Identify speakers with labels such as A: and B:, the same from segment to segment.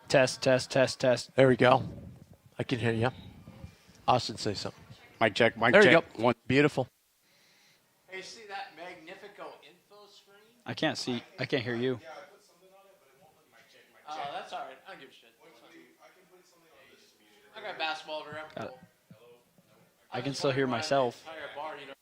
A: Test, test, test, test.
B: There we go. I can hear you. Austin, say something.
C: Mic check, mic
B: There
C: check.
B: you go.
C: One.
B: Beautiful.
D: Hey, see that Magnifico info screen?
A: I can't see. I can't hear you.
D: Oh, that's all right. I don't give a shit. I got basketball over there. I'm cool.
A: I can still hear myself.
D: Entire bar, you know.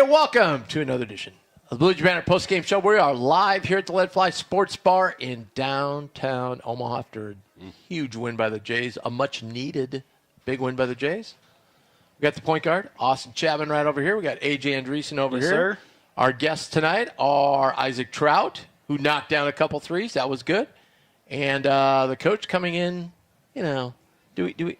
B: and welcome to another edition of the Blue Jay Banner Postgame Show. We are live here at the Lead Fly Sports Bar in downtown Omaha after a huge win by the Jays, a much-needed big win by the Jays. We got the point guard, Austin Chapman, right over here. We got A.J. Andreessen over here.
A: Sir.
B: Our guests tonight are Isaac Traudt, who knocked down a couple threes. That was good. And the coach coming in, do we?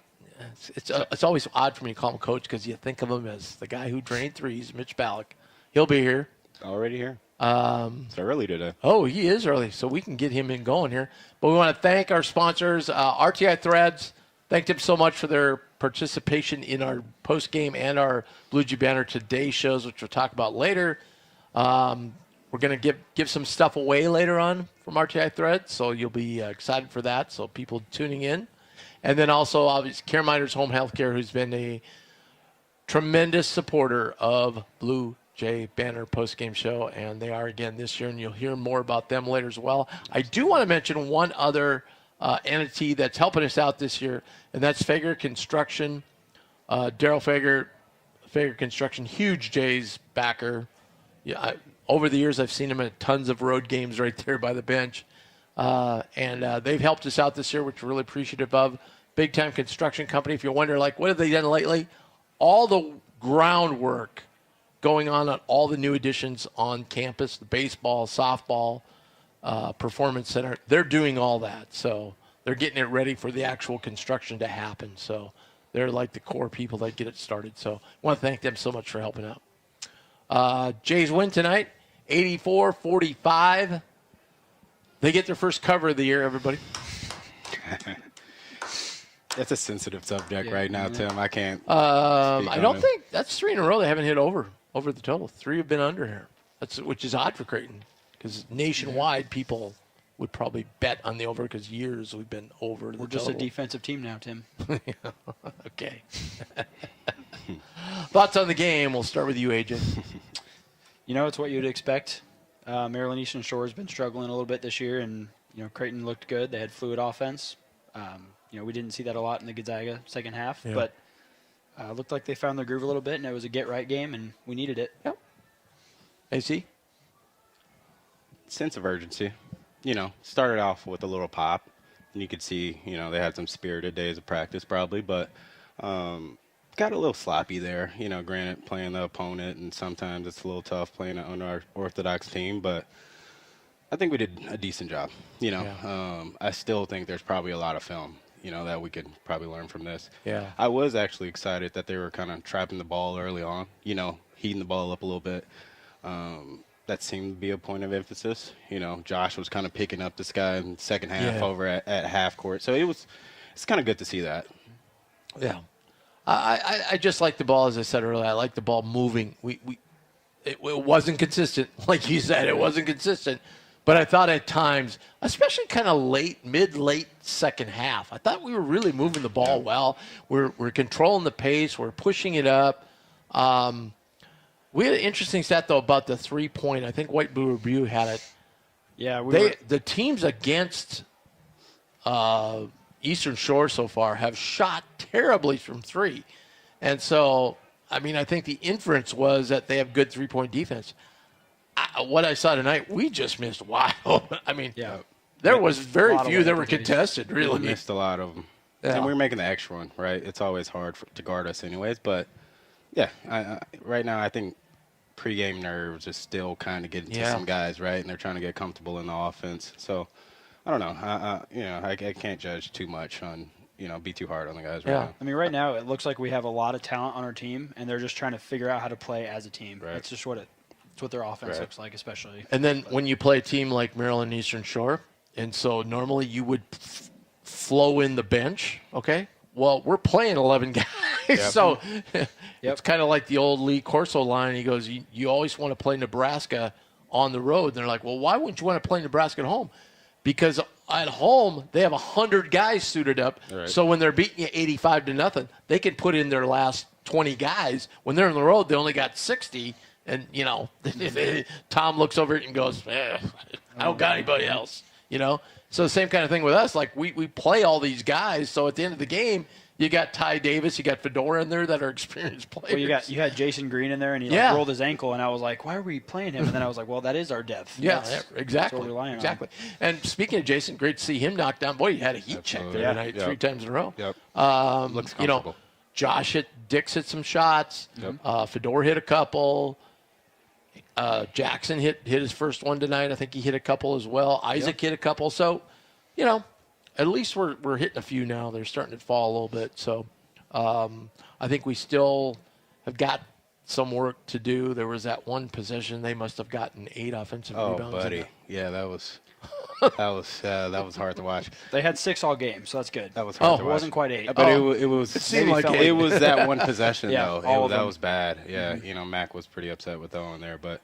B: It's always odd for me to call him coach because you think of him as the guy who drained threes, Mitch Ballock. He'll be here.
C: Already here. It's early today.
B: Oh, he is early, so we can get him in going here. But we want to thank our sponsors, RTI Threads. Thank them so much for their participation in our post-game and our Blue Jay Banner Today shows, which we'll talk about later. We're going to give some stuff away later on from RTI Threads, so you'll be excited for that, so people tuning in. And then also, obviously, Care Minders Home Healthcare, who's been a tremendous supporter of Blue Jay Banner postgame show, and they are again this year, and you'll hear more about them later as well. I do want to mention one other entity that's helping us out this year, and that's Fager Construction. Daryl Fager Construction, huge Jays backer. Yeah, over the years, I've seen him at tons of road games right there by the bench. And they've helped us out this year, which we're really appreciative of. Big-time construction company. If you wonder, what have they done lately? All the groundwork going on all the new additions on campus, the baseball, softball, performance center. They're doing all that. So they're getting it ready for the actual construction to happen. So they're like the core people that get it started. So I want to thank them so much for helping out. Jays win tonight, 84-45. They get their first cover of the year, everybody.
C: That's a sensitive subject right now, Tim. I can't.
B: I don't think that's 3 in a row. They haven't hit over the total. 3 have been under here. Which is odd for Creighton because nationwide people would probably bet on the over because years we've been over the total.
A: We're just a defensive team now, Tim.
B: Okay. Thoughts on the game? We'll start with you, AJ.
A: It's what you'd expect. Maryland Eastern Shore has been struggling a little bit this year, and Creighton looked good. They had fluid offense. We didn't see that a lot in the Gonzaga second half, but looked like they found their groove a little bit, and it was a get-right game, and we needed it.
B: Yep. AC?
C: Sense of urgency. Started off with a little pop, and you could see, they had some spirited days of practice probably, but got a little sloppy there. Granted, playing the opponent, and sometimes it's a little tough playing an unorthodox team, but I think we did a decent job. I still think there's probably a lot of film, that we could probably learn from this.
B: Yeah.
C: I was actually excited that they were kind of trapping the ball early on, heating the ball up a little bit. That seemed to be a point of emphasis. Josh was kind of picking up this guy in the second half over at half court. So it's kind of good to see that.
B: Yeah. I just like the ball, as I said earlier. I like the ball moving. It wasn't consistent. Like you said, it wasn't consistent. But I thought at times, especially kind of mid-late second half, I thought we were really moving the ball well. We're controlling the pace. We're pushing it up. We had an interesting stat, though, about the three-point. I think White Blue Review had it.
A: Yeah,
B: the teams against Eastern Shore so far have shot terribly from three. And so, I think the inference was that they have good three-point defense. What I saw tonight, we just missed wide open. There was very few that were contested, really.
C: We missed a lot of them.
B: Yeah.
C: And we were making the extra one, right? It's always hard to guard us anyways. But, right now I think pregame nerves is still kind of getting to some guys, right? And they're trying to get comfortable in the offense. So, I don't know. I can't judge too much on, be too hard on the guys right now.
A: Right now it looks like we have a lot of talent on our team, and they're just trying to figure out how to play as a team.
C: Right.
A: That's just what their offense looks like, especially.
B: And then when you play a team like Maryland Eastern Shore, and so normally you would flow in the bench, okay? Well, we're playing 11 guys, so it's kind of like the old Lee Corso line. He goes, you always want to play Nebraska on the road. And they're like, well, why wouldn't you want to play Nebraska at home? Because at home, they have 100 guys suited up.
C: Right.
B: So when they're beating you 85-0, they can put in their last 20 guys. When they're on the road, they only got 60. And, Tom looks over it and goes, I don't got anybody else, So the same kind of thing with us. Like, we play all these guys. So at the end of the game, You got Ty Davis, you got Fedora in there that are experienced players.
A: Well, you had Jason Green in there, and he rolled his ankle, and I was like, why are we playing him? And then I was like, well, that is our depth.
B: Yeah, exactly.
A: That's what we're relying
B: exactly. And speaking of Jason, great to see him knock down. Boy, he had a heat check there tonight 3 times in a row.
C: Yep.
B: Looks comfortable. Josh Dix hit some shots.
C: Yep.
B: Fedora hit a couple. Jackson hit his first one tonight. I think he hit a couple as well. Isaac hit a couple. So, at least we're hitting a few now. They're starting to fall a little bit. So, I think we still have got some work to do. There was that one possession. They must have gotten 8 offensive rebounds.
C: Oh, buddy. Yeah, that was hard to watch.
A: They had 6 all game, so that's good.
C: That was hard to watch.
A: It wasn't quite 8.
C: But it seemed like it was that one possession, though. That was bad. Yeah, Mac was pretty upset with that one there. But,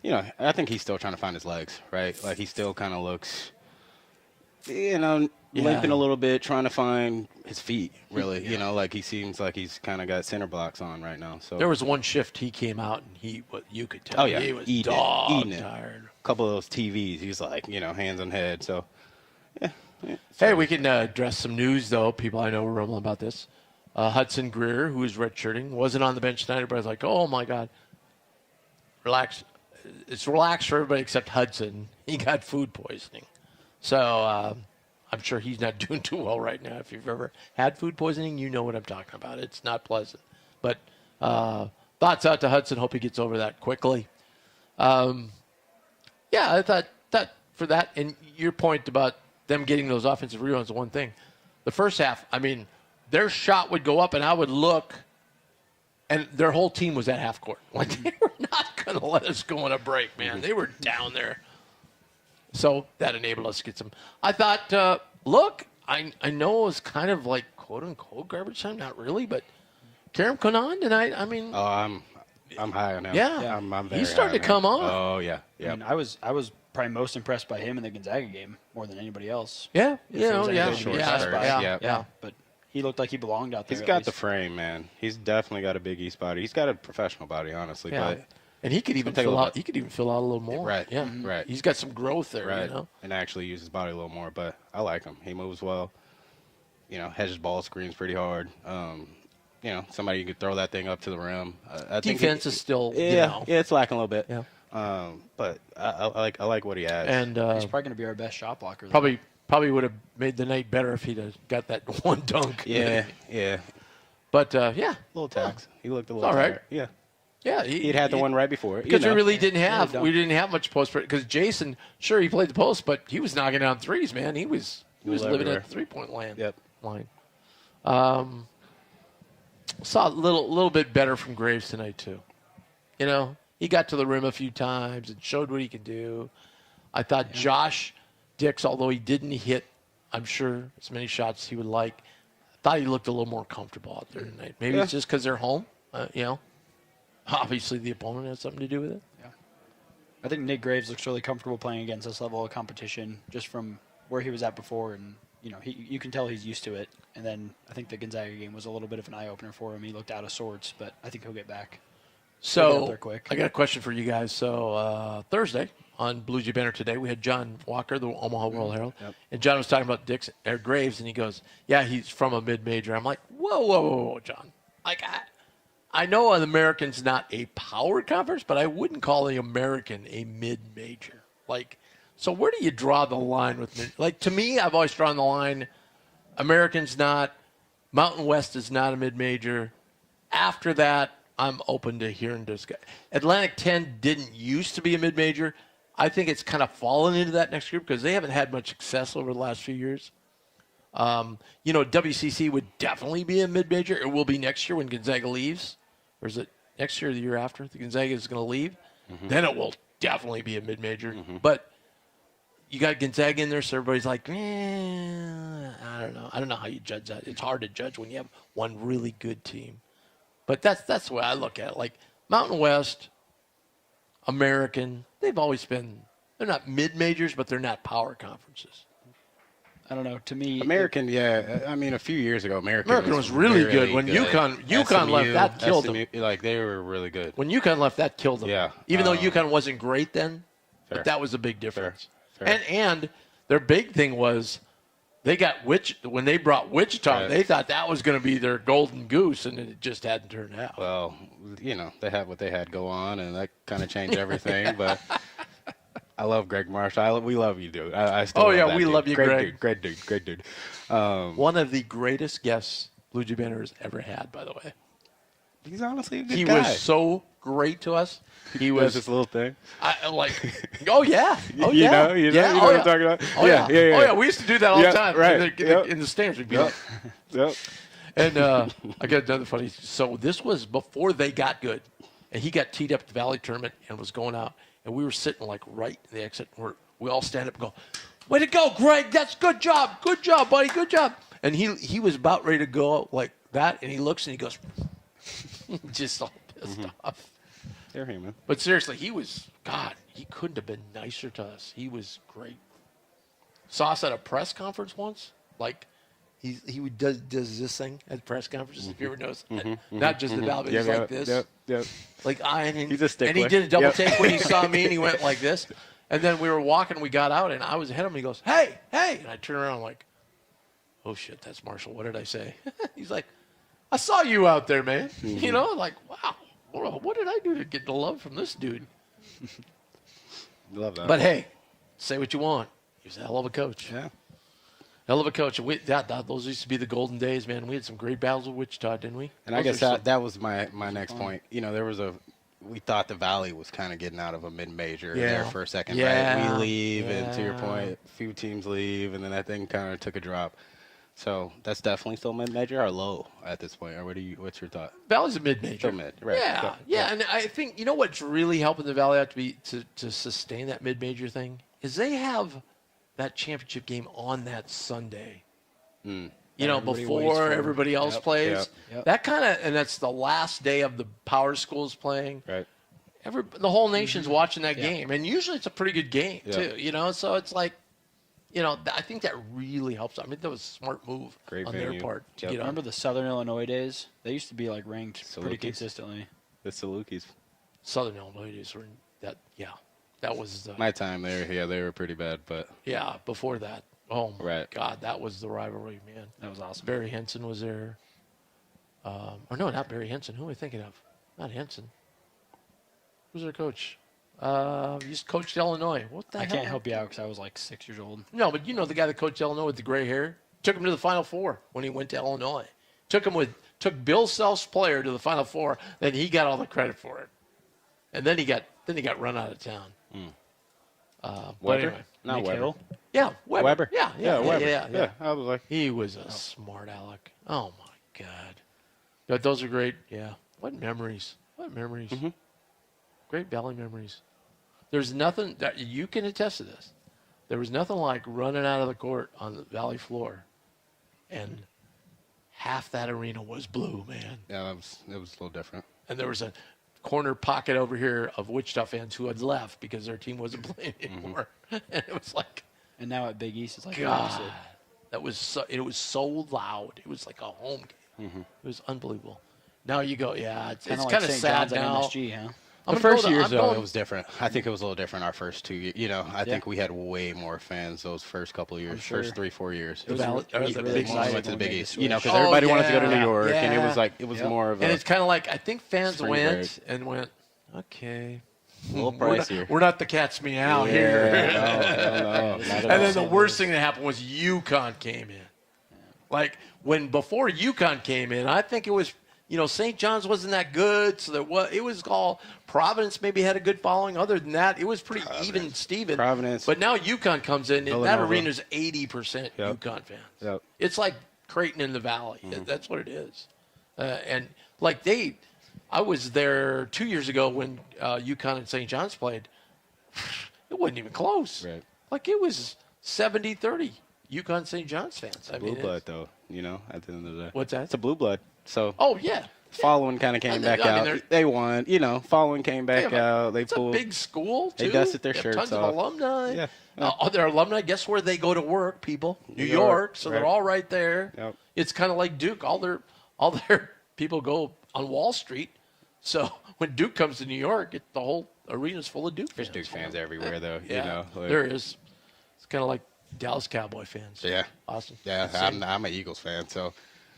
C: I think he's still trying to find his legs, right? Like, he still kind of looks, limping a little bit, trying to find his feet, really. Like he seems like he's kind of got center blocks on right now. So
B: there was one shift he came out and you could tell he was eating tired.
C: A couple of those TVs, he was like, hands on head. So, yeah.
B: Hey, we can address some news, though. People I know were rumbling about this. Hudson Greer, who is redshirting, wasn't on the bench tonight. Everybody's like, oh, my God. Relax. It's relaxed for everybody except Hudson. He got food poisoning. So, I'm sure he's not doing too well right now. If you've ever had food poisoning, you know what I'm talking about. It's not pleasant. But thoughts out to Hudson. Hope he gets over that quickly. I thought that for that, and your point about them getting those offensive rebounds is one thing. The first half, their shot would go up, and I would look, and their whole team was at half court. Like, they were not going to let us go on a break, man. They were down there. So that enabled us to get some. I thought, I know it was kind of like quote-unquote garbage time. Not really, but Karim Konan tonight,
C: I'm high on him.
B: Yeah.
C: I'm very
B: he's starting to come on.
C: Oh, yeah. Yeah.
A: I was probably most impressed by him in the Gonzaga game more than anybody else.
B: Yeah.
A: Yeah. But he looked like he belonged out there.
C: He's got the frame, man. He's definitely got a Big East body. He's got a professional body, honestly.
B: Yeah.
C: But
B: and he could even fill out. He could even fill out a little more.
C: Right.
B: Yeah.
C: Right.
B: He's got some growth there.
C: Right. And actually use his body a little more. But I like him. He moves well. Hedges ball screens pretty hard. Somebody you could throw that thing up to the rim. I think
B: defense is still.
C: Yeah, it's lacking a little bit.
B: Yeah.
C: But I like what he has.
B: And
A: he's probably going to be our best shot blocker.
B: Probably would have made the night better if he'd have got that one dunk.
C: Yeah.
B: But
C: a little tax. He looked a little
B: all right.
C: Yeah.
B: Yeah,
C: he'd had the one right before it.
B: Because we didn't have much post. Because Jason, sure, he played the post, but he was knocking down threes, man. He was living at the 3-point line. Saw a little bit better from Graves tonight too. He got to the rim a few times and showed what he could do. I thought Josh Dix, although he didn't hit, I'm sure, as many shots as he would like, I thought he looked a little more comfortable out there tonight. Maybe it's just because they're home. Obviously the opponent has something to do with it.
A: Yeah. I think Nick Graves looks really comfortable playing against this level of competition just from where he was at before, and you can tell he's used to it. And then I think the Gonzaga game was a little bit of an eye-opener for him. He looked out of sorts, but I think he'll get back.
B: So I got a question for you guys. So Thursday on Blue Jay Banner today, we had John Walker, the Omaha World Herald, and John was talking about Graves, and he goes, "Yeah, he's from a mid-major." I'm like, "Whoa, John! Like I know an American's not a power conference, but I wouldn't call the American a mid-major. Like, so where do you draw the line with mid? Like, to me, I've always drawn the line. American's not. Mountain West is not a mid-major. After that, I'm open to hearing this guy. Atlantic 10 didn't used to be a mid-major. I think it's kind of fallen into that next group because they haven't had much success over the last few years. WCC would definitely be a mid-major. It will be next year when Gonzaga leaves. Or is it next year or the year after? The Gonzaga is going to leave. Mm-hmm. Then it will definitely be a mid-major. Mm-hmm. But you got Gonzaga in there, so everybody's like, I don't know. I don't know how you judge that. It's hard to judge when you have one really good team. But that's the way I look at it. Like, Mountain West, American, they've always been, they're not mid-majors, but they're not power conferences.
A: I don't know. To me,
C: American, a few years ago,
B: American was really good. When UConn left, that killed them.
C: Like, they were really good.
B: When UConn left, that killed them.
C: Yeah.
B: Even though UConn wasn't great then, but that was a big difference. Fair. And their big thing was They got when they brought Wichita,
C: Right.
B: they thought that was going to be their golden goose, and it just hadn't turned out.
C: Well, they had what they had go on, and that kind of changed everything. But I love Greg Marshall. We love you, dude. I still love that
B: we
C: dude.
B: love you, Greg.
C: Great dude.
B: One of the greatest guests Blue Jay Banner has ever had, by the way.
C: He's honestly a good
B: He
C: guy.
B: was so great to us. He
C: Does
B: was
C: this little thing.
B: oh yeah, oh
C: You
B: yeah,
C: know what I'm talking about?
B: Oh yeah,
C: yeah.
B: Oh yeah, we used to do that all the time.
C: Right.
B: In the stands, we'd be like,
C: Yep.
B: and I got another funny. So this was before they got good, and he got teed up at the Valley tournament and was going out, and we were sitting like right in the exit. And we all stand up and go, "Way to go, Greg! That's good job, buddy, good job." And he was about ready to go like that, and he looks and he goes, just all pissed off.
C: They're human.
B: But seriously, he couldn't have been nicer to us. He was great. Saw us at a press conference once. Like, he does this thing at press conferences, if you ever noticed. Not just the Valley, but he's like this.
C: Yep.
B: Like,
C: He's a stickler.
B: and he did a double take when he saw me, and he went like this. And then we were walking, we got out, and I was ahead of him, and he goes, hey. And I turn around, like, oh, shit, that's Marshall. What did I say? He's like, I saw you out there, man. You know, like, wow. What did I do to get the love from this dude?
C: Love that.
B: But hey, say what you want. He was a hell of a coach.
C: Yeah.
B: Hell of a coach. And those used to be the golden days, man. We had some great battles with Wichita, didn't we?
C: And I guess that was my next point. We thought the Valley was kind of getting out of a mid-major there for a second, right? We leave, and to your point, a few teams leave, and then that thing kind of took a drop. So that's definitely still mid-major or low at this point, or what's your thought?
B: Valley's a mid-major.
C: Still mid, right?
B: Yeah. And I think, you know what's really helping the Valley out to sustain that mid-major thing is they have that championship game on that Sunday. You know, before everybody else plays.
A: Yep.
B: That and that's the last day of the power schools playing.
C: Right.
B: The whole nation's watching that game, and usually it's a pretty good game too. You know, so it's like, you know, I think that really helps. I mean, that was a smart move
C: Great
B: on
C: venue.
B: their part.
C: Yep.
B: You know?
A: Remember the Southern Illinois days? They used to be like ranked pretty
C: Salukis.
A: consistently.
C: The Salukis.
B: Southern Illinois days were that. Yeah, that was
C: My time there, they were pretty bad, but
B: before that. Oh my
C: Right.
B: God, that was the rivalry, man.
A: That was awesome.
B: Barry Henson was there. Or no, not Barry Henson. Who am I thinking of? Not Henson. Who's their coach? He just coached Illinois. What the
A: I
B: hell?
A: can't help you out because I was like 6 years old.
B: No, but you know the guy that coached Illinois with the gray hair? Took him to the Final Four when he went to Illinois. Took Bill Self's player to the Final Four, then he got all the credit for it. And then he got run out of town. But
C: Weber?
B: anyway.
C: Not
A: Nick
C: Weber.
A: Hill?
B: Yeah, Weber. Yeah,
C: Weber.
B: yeah.
C: I was like,
B: He was a smart aleck. Oh, my God. But those are great. Yeah. What memories. Great Valley memories. There's nothing that you can attest to this. There was nothing like running out of the court on the Valley floor, and half that arena was blue, man.
C: yeah, it was a little different.
B: And there was a corner pocket over here of Wichita fans who had left because their team wasn't playing anymore. And it was like,
A: And now at Big East, it's like the
B: God,
A: opposite.
B: it was so loud. It was like a home game. It was unbelievable. Now you go, it's
A: Kinda
B: kind
A: like
B: of
A: St.
B: sad
A: John's at
B: now.
A: MSG, huh?
C: The first years, though, it was different. I think it was a little different our first 2 years. You know, I think we had way more fans those first couple of years,
A: sure.
C: first 3-4 years.
A: It was
B: Valley-
A: really,
B: the
A: really
B: big
A: exciting
C: went to the
A: when
C: Big
A: they
C: East,
A: switched.
C: you know, because
B: Oh,
C: everybody wanted to go to
B: yeah,
C: New York, and it was
B: yeah.
C: like it was more of a
B: And it's kind of like, I think fans
C: Spring
B: went, okay.
C: little
B: We're
C: pricier.
B: not the cat's meow here.
C: No, not at
B: And
C: all.
B: then the worst thing that happened was UConn came in. Like, before UConn came in, I think it was, St. John's wasn't that good, so it was all Providence maybe had a good following. Other than that, it was pretty even Steven.
C: Providence.
B: But now UConn comes in, and that
C: Villanova.
B: arena's 80%
C: Yep.
B: UConn fans.
C: Yep.
B: It's like Creighton in the Valley. That's what it is. And like I was there 2 years ago when UConn and St. John's played. It wasn't even close.
C: Right.
B: Like it was 70-30 UConn St. John's fans.
C: Blue blood, though, at the end of the day.
B: What's that?
C: It's a blue blood. So
B: Oh, yeah.
C: following kind of came back out. They won. Following came back out. They
B: It's
C: pulled.
B: a big school, too.
C: They dusted their
B: They have
C: shirts
B: tons
C: off.
B: of alumni.
C: Yeah.
B: Their alumni, guess where they go to work, people? New
C: York,
B: York. So they're
C: right.
B: all right there.
C: Yep.
B: It's kind of like Duke. All their people go on Wall Street. So when Duke comes to New York, the whole arena's full of Duke fans.
C: There's Duke fans everywhere, though.
B: Yeah,
C: like-
B: there is. It's kind of like Dallas Cowboy fans.
C: Yeah.
B: Austin.
C: Yeah, I'm an Eagles fan, so.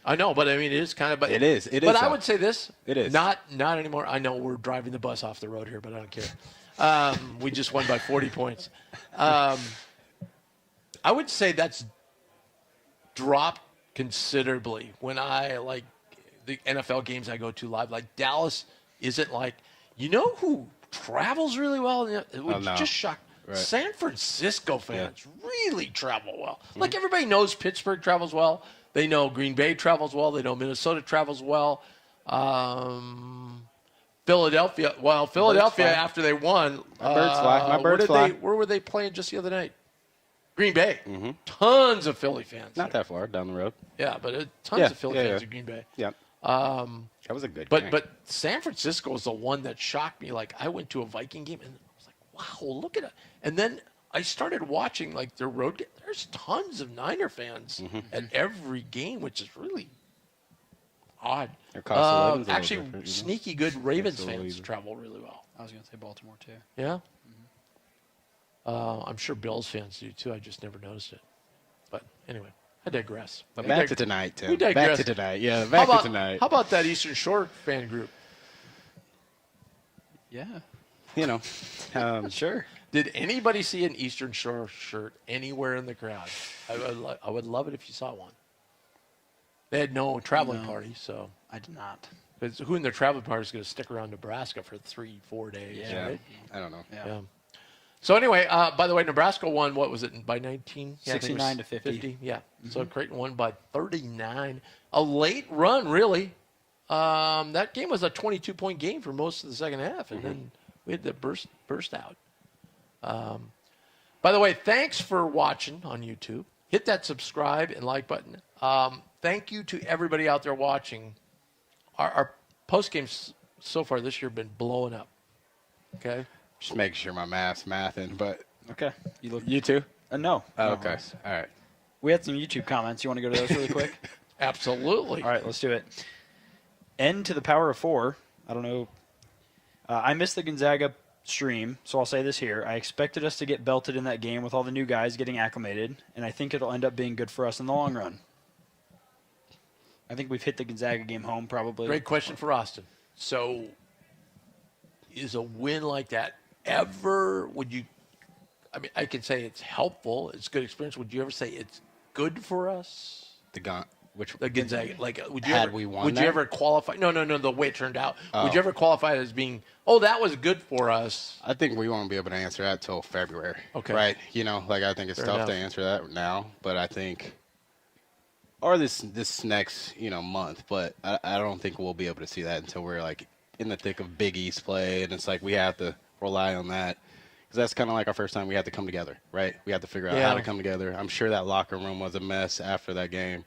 B: I know, but I mean, it is kind of. But
C: It is. It
B: But
C: is,
B: I
C: though.
B: would say this.
C: It is.
B: Not anymore. I know we're driving the bus off the road here, but I don't care. We just won by 40 points. I would say that's dropped considerably when I like the NFL games I go to live. Like Dallas isn't like, you know who travels really well? It would
C: no.
B: just shock.
C: Right.
B: San Francisco fans really travel well. Like everybody knows Pittsburgh travels well. They know Green Bay travels well. They know Minnesota travels well. Philadelphia. Well, Philadelphia after they won.
C: My birds fly. My birds fly.
B: Where were they playing just the other night? Green Bay. Tons of Philly fans.
C: Not that far down the road.
B: Yeah, but tons of Philly fans
C: yeah.
B: in Green Bay.
C: Yep. That was a good game.
B: But San Francisco is the one that shocked me. Like I went to a Viking game and I was like, wow, look at it. And then I started watching like their road game. There's tons of Niner fans at every game, which is really odd.
C: Their cost of living's a little
B: Actually,
C: different,
B: sneaky good Ravens
C: That's a little
B: fans
C: easy.
B: travel really well.
A: I was going to say Baltimore, too.
B: Yeah. I'm sure Bills fans do too. I just never noticed it. But anyway, I digress.
C: But back to tonight, Tim.
B: We
C: Back
B: digress.
C: to tonight. Yeah, back to tonight.
B: How about that Eastern Shore fan group?
A: Yeah.
C: You know,
A: Sure.
B: Did anybody see an Eastern Shore shirt anywhere in the crowd? I would love it if you saw one. They had no traveling party, so.
A: I did not.
B: 'Cause who in their traveling party is going to stick around Nebraska for 3-4 days,
A: Yeah.
B: right?
C: I don't know.
A: Yeah.
B: So anyway, by the way, Nebraska won, what was it, by 19? Yeah, I think it was
A: 69 to 50.
B: Yeah. So Creighton won by 39. A late run, really. That game was a 22-point game for most of the second half, and then we had the burst out. By the way, thanks for watching on YouTube. Hit that subscribe and like button. Thank you to everybody out there watching. Our post games so far this year have been blowing up. Okay?
C: Just making sure my mathing, but
A: Okay.
C: you too?
A: No.
C: Oh,
A: No,
C: okay.
A: it's-
C: All right.
A: We had some YouTube comments. You want to go to those really quick?
B: Absolutely.
A: All right, let's do it. N to the power of 4. I don't know. I missed the Gonzaga stream, so I'll say this here. I expected us to get belted in that game with all the new guys getting acclimated, and I think it'll end up being good for us in the long run. I think we've hit the Gonzaga game home probably.
B: Great question for Austin. So, is a win like that ever, would you, I mean, I can say it's helpful, it's good experience. Would you ever say it's good for us?
C: The
B: Gonzaga, like, would you
C: Had
B: ever,
C: we won
B: would
C: that?
B: you ever qualify? No, the way it turned out. Would
C: Oh.
B: you ever qualify it as being, oh, that was good for us?
C: I think we won't be able to answer that till February.
B: Okay.
C: Right? You know, like I think it's
B: Fair
C: tough
B: enough.
C: to answer that now, but I think, or this next month, but I don't think we'll be able to see that until we're like in the thick of Big East play, and it's like we have to rely on that because that's kind of like our first time we had to come together, right? We had to figure out how to come together. I'm sure that locker room was a mess after that game.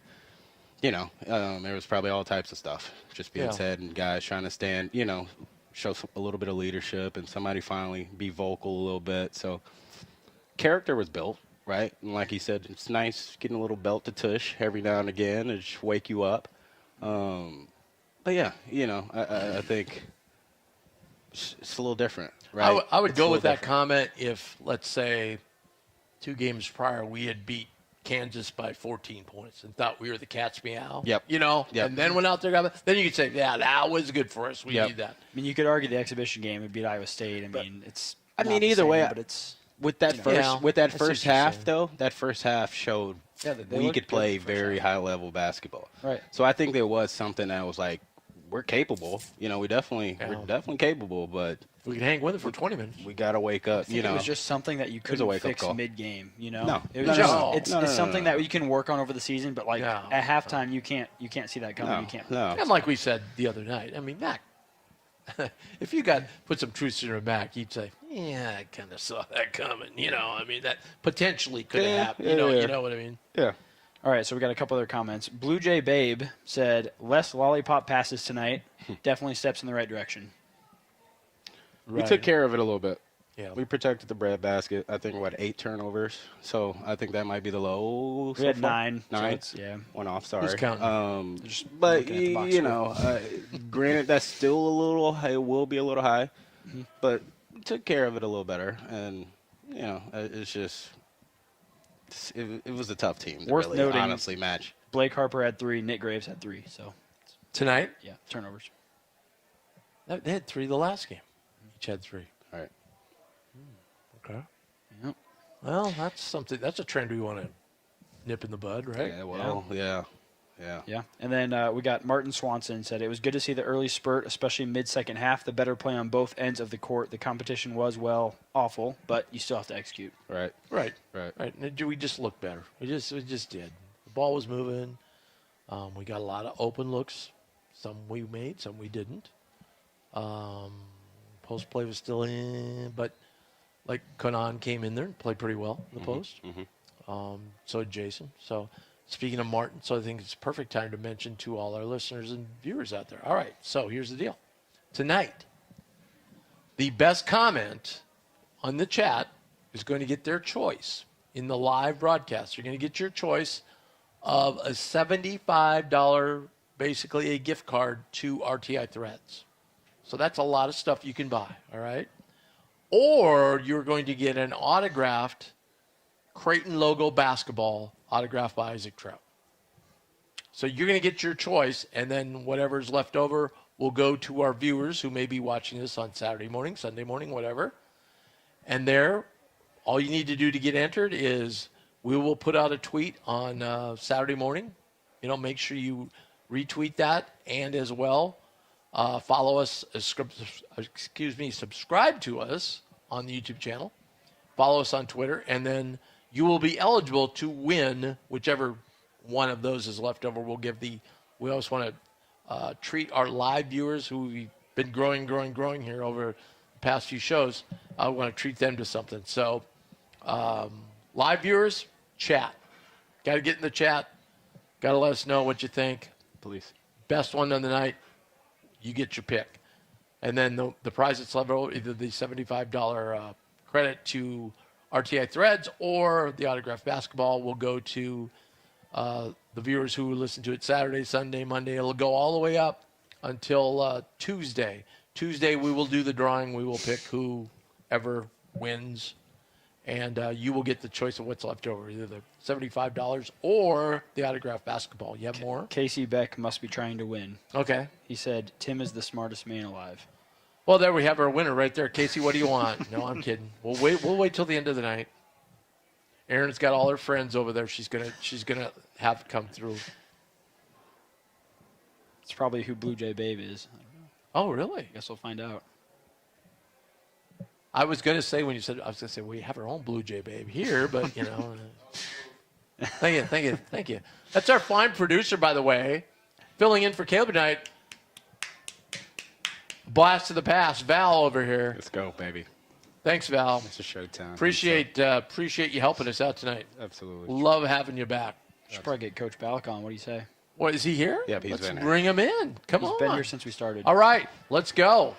C: You know, there was probably all types of stuff just being said, and guys trying to stand, you know, show a little bit of leadership, and somebody finally be vocal a little bit. So character was built, right? And like he said, it's nice getting a little belt to tush every now and again and just wake you up. But yeah, you know, I think it's a little different, right?
B: I would
C: It's
B: go
C: a
B: with
C: little
B: that comment if, let's say, 2 games prior we had beat Kansas by 14 points and thought we were the cat's meow.
C: Yep.
B: You know,
C: Yep.
B: and then went out there, then you could say, yeah, that was good for us. We need that.
A: I mean, you could argue the exhibition game would beat Iowa State. It's.
C: I
A: not
C: mean,
A: the
C: either
A: same,
C: way,
A: but it's.
C: With that
A: know.
C: first,
B: Yeah,
C: with that
B: I see
C: first
B: what you're
C: half,
B: saying.
C: though, that first half showed
A: Yeah, they
C: we
A: looked
C: could
A: good
C: play
A: the first
C: very
A: half.
C: high-level basketball.
A: Right.
C: So I think there was something that was like, we're capable. You know, we're definitely capable, but
B: We could hang with it for 20 minutes.
C: we got to wake up.
A: I think
C: You know,
A: it was just something that you
C: was a
A: couldn't
C: wake-up
A: fix
C: call.
A: mid-game. You know,
C: No.
A: it
C: No,
A: was
C: no,
A: just
B: no.
A: it's
C: No, no,
A: something
C: no.
A: that you can work on over the season. But like
B: Yeah.
A: at halftime, you can't see that coming.
C: no,
A: You can't.
C: no.
B: And like we said the other night, I mean, Mac, if you put some truth in Mac, you'd say, yeah, I kind of saw that coming. You know, I mean, that potentially could have happened. You know what I mean?
C: Yeah.
A: All right, so we got a couple other comments. Blue Jay Babe said less lollipop passes tonight. Definitely steps in the right direction.
C: We took care of it a little bit.
B: Yeah.
C: We protected the breadbasket. I think, 8 turnovers. So I think that might be the low.
A: We had 9. so
C: 9?
A: it's- yeah.
C: One off, sorry.
B: counting?
C: But,
A: looking at the box
C: you
A: score.
C: know, granted, that's still a little high. It will be a little high. But we took care of it a little better. And, you know, it's just, It was a tough team to
A: Worth
C: really
A: noting-
C: honestly match.
A: Blake Harper had 3. Nick Graves had 3. So,
B: Tonight,
A: yeah, turnovers.
B: they had 3 the last game. Each had 3.
C: All right.
B: Okay.
A: Yep.
B: Well, that's something. That's a trend we want to nip in the bud, right?
C: Yeah, well, yeah.
A: Yeah. And then we got Martin Swanson said, it was good to see the early spurt, especially mid-second half. The better play on both ends of the court. The competition was, well, awful, but you still have to execute.
C: Right.
B: Right.
C: Right.
B: Right. And we just looked better. We just did. The ball was moving. We got a lot of open looks. Some we made, some we didn't. Post play was still in, but like Conan came in there and played pretty well in the post. So did Jason. So speaking of Martin, so I think it's a perfect time to mention to all our listeners and viewers out there. All right, so here's the deal. Tonight, the best comment on the chat is going to get their choice in the live broadcast. You're going to get your choice of a $75, basically a gift card to RTI Threads. So that's a lot of stuff you can buy, all right? Or you're going to get an autographed Creighton logo basketball autographed by Isaac Traudt. So you're going to get your choice, and then whatever's left over will go to our viewers who may be watching this on Saturday morning, Sunday morning, whatever. And there, all you need to do to get entered is we will put out a tweet on Saturday morning. Make sure you retweet that, and as well, follow us, subscribe to us on the YouTube channel. Follow us on Twitter, and then you will be eligible to win whichever one of those is left over. We always want to treat our live viewers who we've been growing here over the past few shows. I want to treat them to something. So live viewers, chat. Got to get in the chat. Got to let us know what you think.
C: Please.
B: Best one on the night, you get your pick. And then the prize that's left over, either the $75 credit to RTI Threads or the autographed basketball will go to the viewers who listen to it Saturday, Sunday, Monday. It'll go all the way up until Tuesday. Tuesday, we will do the drawing. We will pick whoever wins. And you will get the choice of what's left over, either the $75 or the autographed basketball. You have more?
A: Casey Beck must be trying to win.
B: Okay.
A: He said, Tim is the smartest man alive.
B: Well, there we have our winner right there. Casey, what do you want? No, I'm kidding. We'll wait till the end of the night. Erin's got all her friends over there. She's gonna have come through.
A: It's probably who Blue Jay Babe is. I don't know.
B: Oh, really?
A: Guess we'll find out.
B: I was gonna say we have our own Blue Jay Babe here, but Thank you. That's our fine producer, by the way, filling in for Caleb tonight. Blast to the past, Val over here.
C: Let's go, baby.
B: Thanks, Val.
C: It's a showtime.
B: Appreciate you helping us out tonight.
C: Absolutely.
B: Love having you back.
A: Should probably get Coach Ballock on. What do you say?
B: What, is he here?
C: Yep, he's
B: Let's
C: been here.
B: bring him in. Come on.
A: He's been here since we started.
B: All right, let's go.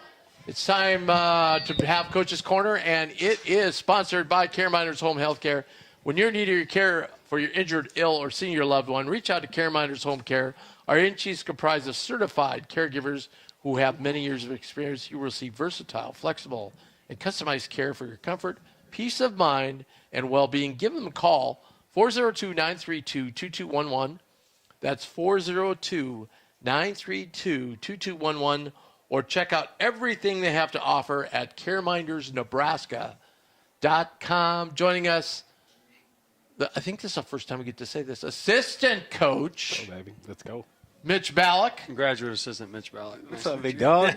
B: It's time to have Coach's Corner, and it is sponsored by CareMinders Home Health Care. When you're in need of care for your injured, ill, or senior loved one, reach out to CareMinders Home Care. Our agency is comprised of certified caregivers who have many years of experience. You will receive versatile, flexible, and customized care for your comfort, peace of mind, and well-being. Give them a call, 402-932-2211. That's 402-932-2211. Or check out everything they have to offer at caremindersnebraska.com. Joining us, I think this is the first time we get to say this, assistant coach,
C: Go, baby. Let's go.
B: Mitch Ballock.
E: Graduate assistant Mitch Ballock.
C: What's up, big dog?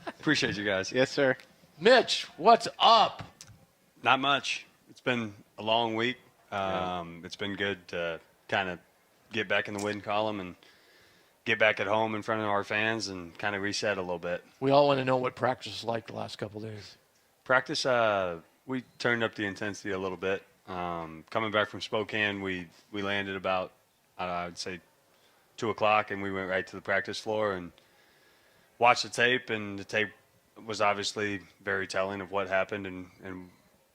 E: Appreciate you guys.
C: Yes, sir.
B: Mitch, what's up?
E: Not much. It's been a long week. It's been good to kind of get back in the win column and get back at home in front of our fans and kind of reset a little bit.
B: We all want to know what practice was like the last couple of days.
E: Practice, we turned up the intensity a little bit. Coming back from Spokane, we landed about, I would say, 2 o'clock, and we went right to the practice floor and watched the tape, and the tape was obviously very telling of what happened and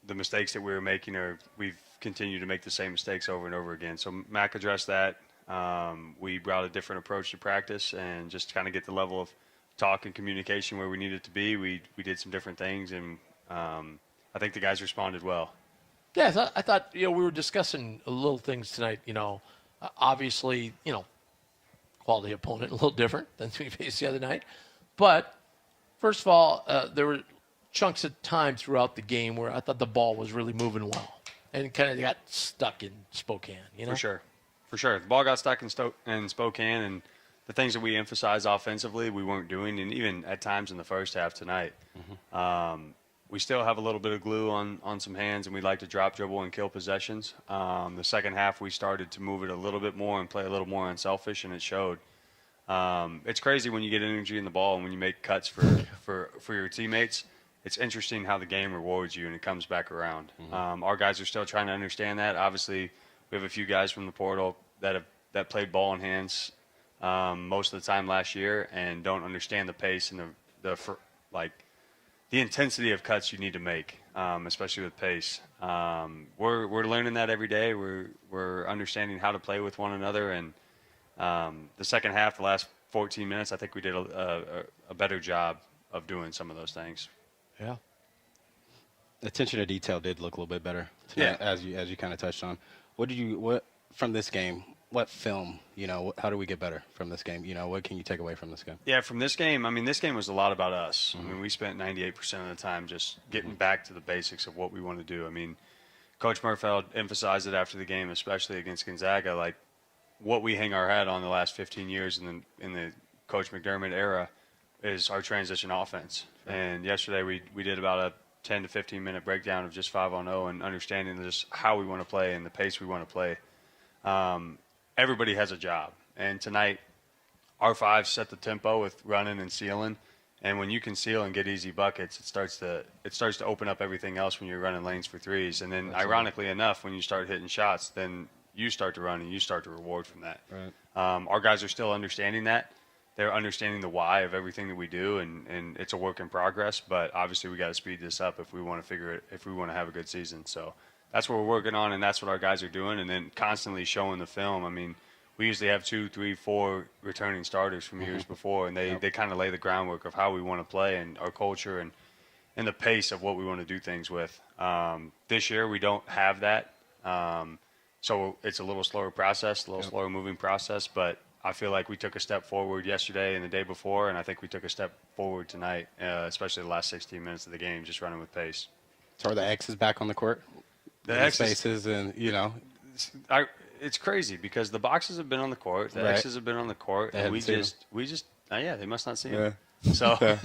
E: the mistakes that we were making. We've continued to make the same mistakes over and over again. So Mac addressed that. We brought a different approach to practice and just kind of get the level of talk and communication where we needed to be. We did some different things, and I think the guys responded well.
B: Yeah, I thought we were discussing little things tonight. Obviously, quality opponent a little different than we faced the other night. But first of all, there were chunks of time throughout the game where I thought the ball was really moving well and kind of got stuck in Spokane.
E: For sure. The ball got stuck in Spokane, and the things that we emphasized offensively we weren't doing, and even at times in the first half tonight. We still have a little bit of glue on some hands, and we like to drop, dribble, and kill possessions. The second half, we started to move it a little bit more and play a little more unselfish, and it showed. It's crazy when you get energy in the ball and when you make cuts for your teammates. It's interesting how the game rewards you and it comes back around. Our guys are still trying to understand that. Obviously, we have a few guys from the portal that played ball in hands most of the time last year and don't understand the pace and the intensity of cuts you need to make, especially with pace. We're learning that every day. We're understanding how to play with one another. And the second half, the last 14 minutes, I think we did a better job of doing some of those things.
B: Yeah.
C: Attention to detail did look a little bit better tonight, as you kind of touched on. What from this game? What film? How do we get better from this game? What can you take away from this game?
E: Yeah, from this game, this game was a lot about us. We spent 98% of the time just getting back to the basics of what we want to do. Coach Murfeld emphasized it after the game, especially against Gonzaga, like what we hang our hat on the last 15 years in the Coach McDermott era is our transition offense. Sure. And yesterday we did about a 10 to 15 minute breakdown of just 5-on-0 and understanding just how we want to play and the pace we want to play. Everybody has a job, and tonight our five set the tempo with running and sealing. And when you can seal and get easy buckets, it starts to open up everything else when you're running lanes for threes. And then, ironically enough, when you start hitting shots, then you start to run and you start to reward from that.
C: Right.
E: Our guys are still understanding that. They're understanding the why of everything that we do, and it's a work in progress. But obviously, we got to speed this up if we want to have a good season. So that's what we're working on, and that's what our guys are doing. And then constantly showing the film. We usually have 2, 3, 4 returning starters from years before, and they kind of lay the groundwork of how we want to play and our culture and the pace of what we want to do things with. This year, we don't have that. So it's a little slower process, a little slower moving process, but I feel like we took a step forward yesterday and the day before, and I think we took a step forward tonight, especially the last 16 minutes of the game, just running with pace.
C: So are the X's back on the court?
E: The X's,
C: spaces and,
E: it's crazy because the boxes have been on the court, the X's have been on the court, and we just they must not see them. So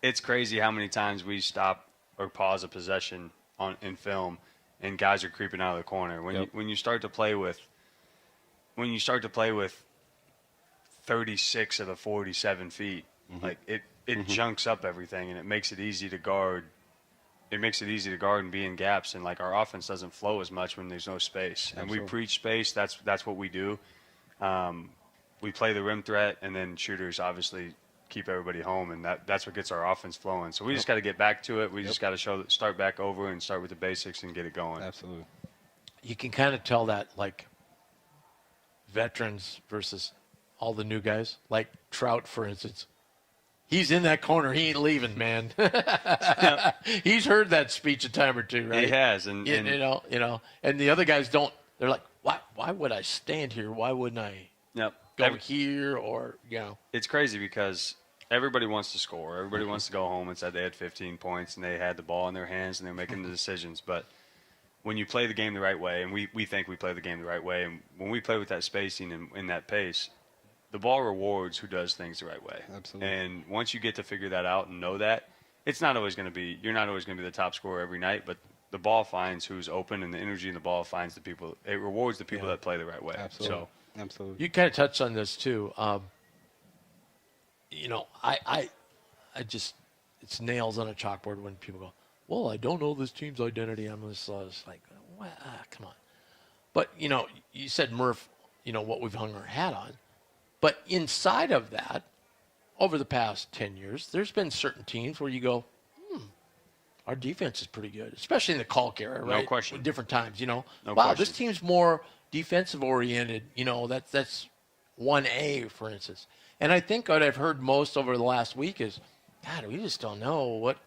E: it's crazy how many times we stop or pause a possession in film, and guys are creeping out of the corner. When you start to play with 36 of the 47 feet, like it junks up everything, and it makes it easy to guard. It makes it easy to guard and be in gaps, and like our offense doesn't flow as much when there's no space. And we preach space. That's what we do. We play the rim threat, and then shooters obviously keep everybody home, and that's what gets our offense flowing. So we just got to get back to it. We just got to start back over and start with the basics and get it going.
C: Absolutely.
B: You can kind of tell that, like, veterans versus all the new guys, like Traudt, for instance. He's in that corner. He ain't leaving, man. He's heard that speech a time or two, right?
E: He has, and
B: and the other guys don't. They're like, why would I stand here? Why wouldn't I go here or
E: It's crazy because everybody wants to score. Everybody wants to go home and said they had 15 points and they had the ball in their hands and they're making the decisions. But when you play the game the right way, and we think we play the game the right way, and when we play with that spacing and in that pace, the ball rewards who does things the right way.
C: Absolutely.
E: And once you get to figure that out and know that, you're not always going to be the top scorer every night, but the ball finds who's open, and the energy in the ball finds the people. It rewards the people that play the right way.
C: Absolutely.
E: So,
C: absolutely.
B: You kind of touched on this too. I just, it's nails on a chalkboard when people go, well, I don't know this team's identity. I'm just like, come on. But, you said, Murph, what we've hung our hat on. But inside of that, over the past 10 years, there's been certain teams where you go, our defense is pretty good, especially in the Kalk era, right?
E: No question.
B: Different times,
E: No
B: wow,
E: question.
B: This team's more defensive oriented. That's 1A, for instance. And I think what I've heard most over the last week is, God, we just don't know what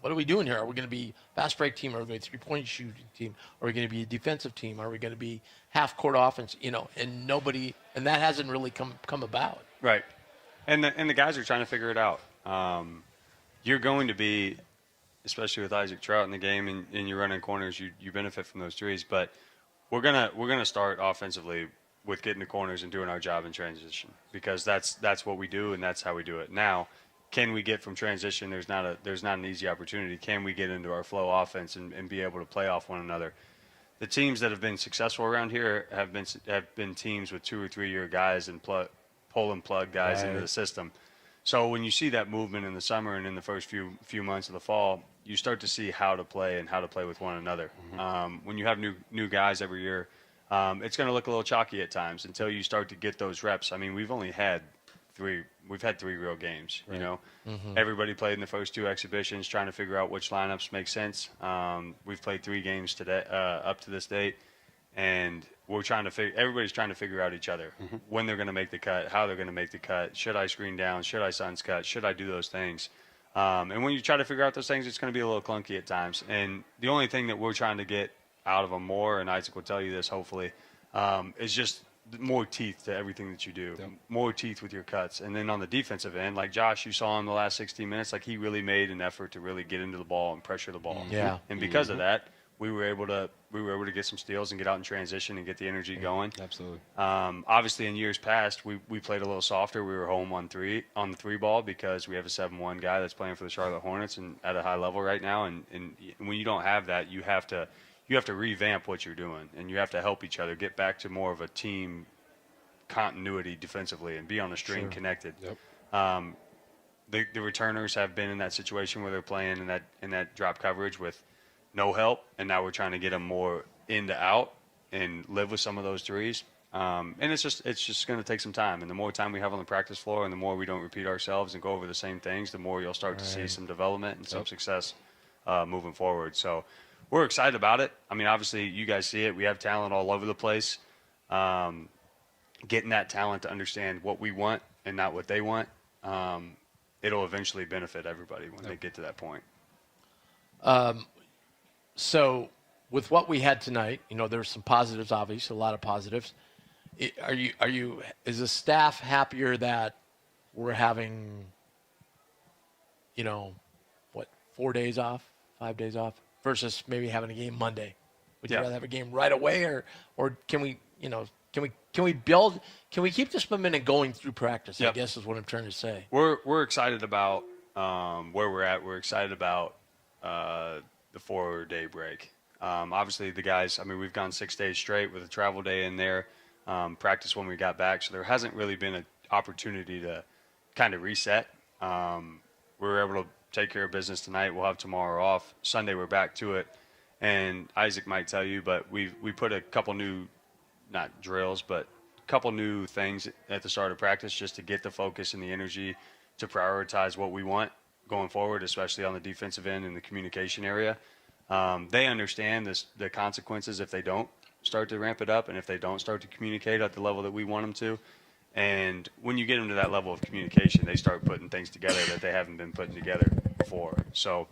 B: What are we doing here? Are we going to be fast break team? Are we going to be 3-point shooting team? Are we going to be a defensive team? Are we going to be half court offense? And that hasn't really come about.
E: Right. And the guys are trying to figure it out. You're going to be, especially with Isaac Traudt in the game, and you're running corners, you benefit from those threes. But we're gonna start offensively with getting the corners and doing our job in transition, because that's what we do and that's how we do it. Now, can we get from transition? There's not an easy opportunity. Can we get into our flow offense and be able to play off one another? The teams that have been successful around here have been teams with 2 or 3 year guys and pull and plug guys into the system. So when you see that movement in the summer and in the first few months of the fall, you start to see how to play and how to play with one another. When you have new guys every year, it's going to look a little chalky at times until you start to get those reps. I mean, we've had 3 real games. Right. You know, everybody played in the first 2 exhibitions, trying to figure out which lineups make sense. We've played 3 games today up to this date, and everybody's trying to figure out each other, when they're going to make the cut, how they're going to make the cut. Should I screen down? Should I suns cut? Should I do those things? And when you try to figure out those things, it's going to be a little clunky at times. And the only thing that we're trying to get out of them more, and Isaac will tell you this hopefully, is just more teeth to everything that you do, more teeth with your cuts. And then on the defensive end, like Josh, you saw in the last 16 minutes, like he really made an effort to really get into the ball and pressure the ball.
B: Yeah.
E: And because of that, we were able to get some steals and get out in transition and get the energy going.
C: Absolutely.
E: Obviously, in years past, we played a little softer. We were home on the 3 ball because we have a 7-1 guy that's playing for the Charlotte Hornets and at a high level right now. And when you don't have that, you have to revamp what you're doing, and you have to help each other get back to more of a team continuity defensively and be on a string connected. Yep. The returners have been in that situation where they're playing in that drop coverage with no help, and now we're trying to get them more in to out and live with some of those threes. And it's just going to take some time. And the more time we have on the practice floor, and the more we don't repeat ourselves and go over the same things, the more you'll start to see some development and some success moving forward. So we're excited about it. I mean, obviously, you guys see it. We have talent all over the place. Getting that talent to understand what we want and not what they want, it'll eventually benefit everybody when they get to that point.
B: So with what we had tonight, there's some positives, obviously, a lot of positives. Is the staff happier that we're having, 4 days off, 5 days off versus maybe having a game Monday? Would you rather have a game right away, or can we keep this momentum going through practice? I guess is what I'm trying to say.
E: We're excited about where we're at. We're excited about the 4-day break. Obviously, the guys, we've gone 6 days straight with a travel day in there, practice when we got back, so there hasn't really been an opportunity to kind of reset. We were able to take care of business tonight. We'll have tomorrow off. Sunday, we're back to it. And Isaac might tell you, but we put a couple new, not drills, but a couple new things at the start of practice just to get the focus and the energy to prioritize what we want going forward, especially on the defensive end and the communication area. They understand the consequences if they don't start to ramp it up and if they don't start to communicate at the level that we want them to. And when you get them to that level of communication, they start putting things together that they haven't been putting together before. So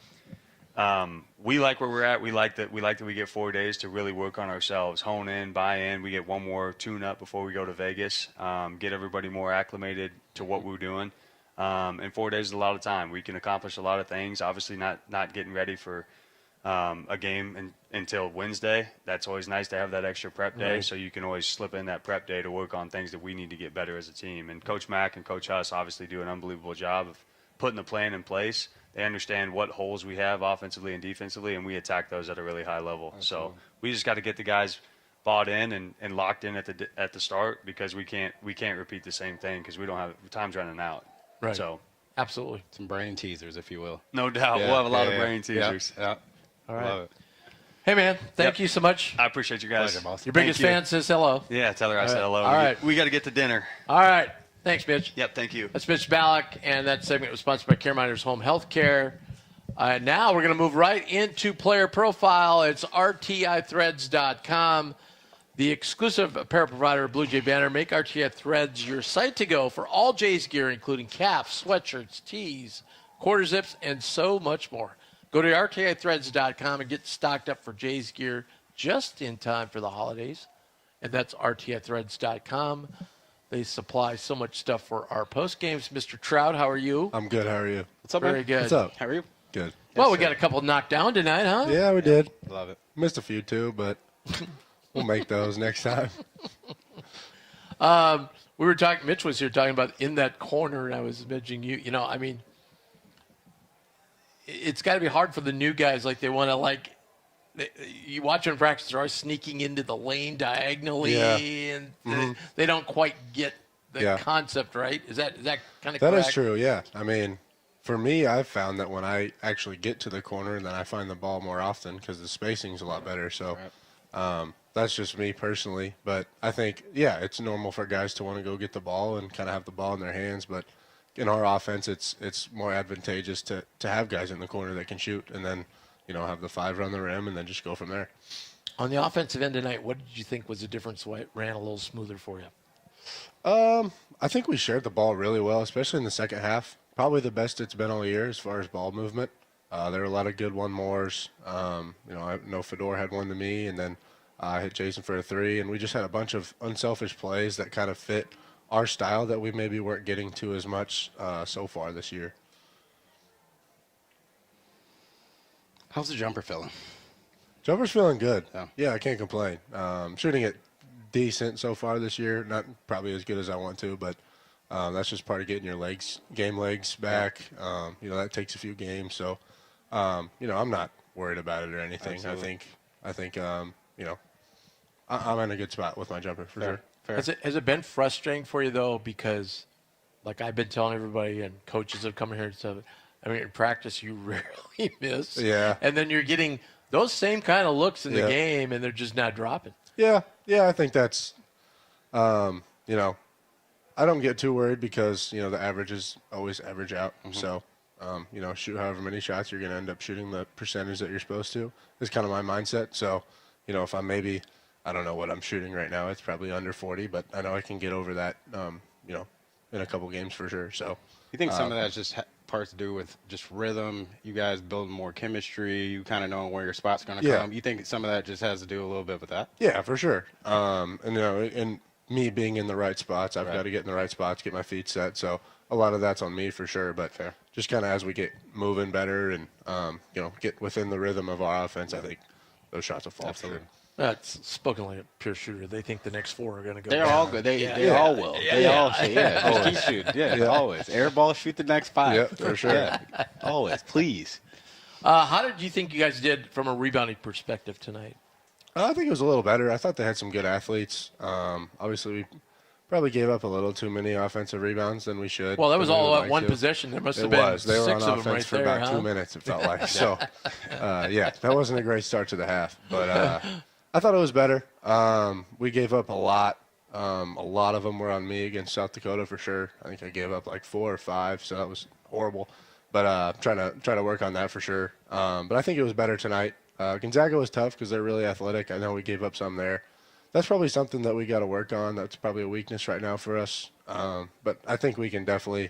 E: we like where we're at. We like that we get 4 days to really work on ourselves, hone in, buy in. We get one more tune-up before we go to Vegas, get everybody more acclimated to what we're doing. And 4 days is a lot of time. We can accomplish a lot of things. Obviously, not getting ready for a game until Wednesday. That's always nice to have that extra prep day, so you can always slip in that prep day to work on things that we need to get better as a team. And Coach Mack and Coach Huss obviously do an unbelievable job of putting the plan in place. They understand what holes we have offensively and defensively, and we attack those at a really high level. Absolutely. So we just got to get the guys bought in and locked in at the start, because we can't repeat the same thing because we don't have time's running out.
B: Right.
E: So
B: absolutely,
C: some brain teasers, if you will.
E: No doubt, we'll have a lot of brain teasers.
C: Yeah.
B: All right.
C: Love it.
B: Hey man, thank you so much.
E: I appreciate you guys.
C: Pleasure, boss.
B: Your biggest fan says hello.
E: Yeah, tell her I said hello.
B: All right.
E: We got to get to dinner.
B: All right. Thanks, Mitch.
E: Yep, thank you.
B: That's Mitch Ballock, and that segment was sponsored by CareMinders Home Health Care. Now we're going to move right into player profile. It's rtithreads.com, the exclusive apparel provider of Blue Jay Banner. Make RTI Threads your site to go for all Jays gear, including caps, sweatshirts, tees, quarter zips, and so much more. Go to rtithreads.com and get stocked up for Jay's gear just in time for the holidays. And that's rtithreads.com. They supply so much stuff for our post games. Mr. Traudt, how are you?
F: I'm good. How are you?
C: What's up,
B: Very
C: man?
B: good.
F: What's up?
C: How are you?
F: Good.
B: Well, we got a couple knocked down tonight, huh?
F: Yeah, we did.
C: Love it.
F: Missed a few too, but we'll make those next time.
B: We were talking, Mitch was here talking about in that corner, and I was mentioning you. You know, I mean, it's got to be hard for the new guys. Like, they want to, you watch them practice, they're always sneaking into the lane diagonally, and they don't quite get the concept right. Is that kind of correct?
F: That is true, yeah. I mean, for me, I've found that when I actually get to the corner, then I find the ball more often because the spacing's a lot better. So that's just me personally. But I think, yeah, it's normal for guys to want to go get the ball and kind of have the ball in their hands. But in our offense, it's more advantageous to have guys in the corner that can shoot and then, you know, have the 5 run the rim and then just go from there.
B: On the offensive end tonight, what did you think was the difference why it ran a little smoother for you?
F: I think we shared the ball really well, especially in the second half. Probably the best it's been all year as far as ball movement. There were a lot of good one-mores. You know, I know Fedor had one to me, and then I hit Jason for a 3, and we just had a bunch of unselfish plays that kind of fit our style that we maybe weren't getting to as much so far this year.
C: How's the jumper feeling?
F: Jumper's feeling good.
C: Yeah.
F: Yeah, I can't complain. Shooting it decent so far this year. Not probably as good as I want to, but that's just part of getting your game legs back. You know, that takes a few games. So, you know, I'm not worried about it or anything.
C: Absolutely.
F: I think, you know, I'm in a good spot with my jumper for sure.
C: Fair.
B: Has it been frustrating for you, though, because, like I've been telling everybody and coaches have come here and said, I mean, in practice, you rarely miss.
F: Yeah.
B: And then you're getting those same kind of looks in the game, and they're just not dropping.
F: Yeah, I think that's, you know, I don't get too worried because, you know, the averages always average out. So, you know, shoot however many shots, you're going to end up shooting the percentage that you're supposed to. Is kind of my mindset. So, you know, if I'm maybe, I don't know what I'm shooting right now. It's probably under 40, but I know I can get over that, you know, in a couple games for sure. So,
C: You think some of that's just parts to do with just rhythm, you guys building more chemistry, you kind of knowing where your spot's going to come? You think some of that just has to do a little bit with that?
F: Yeah, for sure. And, you know, and me being in the right spots, I've got to get in the right spots, get my feet set. So a lot of that's on me for sure. But just kind of as we get moving better and, you know, get within the rhythm of our offense, I think those shots will fall.
C: Absolutely.
B: That's spoken like a pure shooter. They think the next 4 are going to go.
C: They're
B: down.
C: all good. They all will. They all say, just keep shooting. Yeah, always. Air ball, shoot the next 5.
F: Yeah, for sure.
C: Always, please.
B: How did you think you guys did from a rebounding perspective tonight?
F: I think it was a little better. I thought they had some good athletes. Obviously, we probably gave up a little too many offensive rebounds than we should.
B: Well, that was all at one
F: to.
B: possession. There must have
F: It
B: been
F: was. They were
B: 6
F: on
B: of them
F: offense
B: right
F: for
B: there,
F: about
B: huh?
F: 2 minutes, it felt like. So, yeah, that wasn't a great start to the half. But I thought it was better. We gave up a lot. A lot of them were on me against South Dakota for sure. I think I gave up like 4 or 5, so that was horrible. But trying to work on that for sure. But I think it was better tonight. Gonzaga was tough because they're really athletic. I know we gave up some there. That's probably something that we got to work on. That's probably a weakness right now for us. But I think we can definitely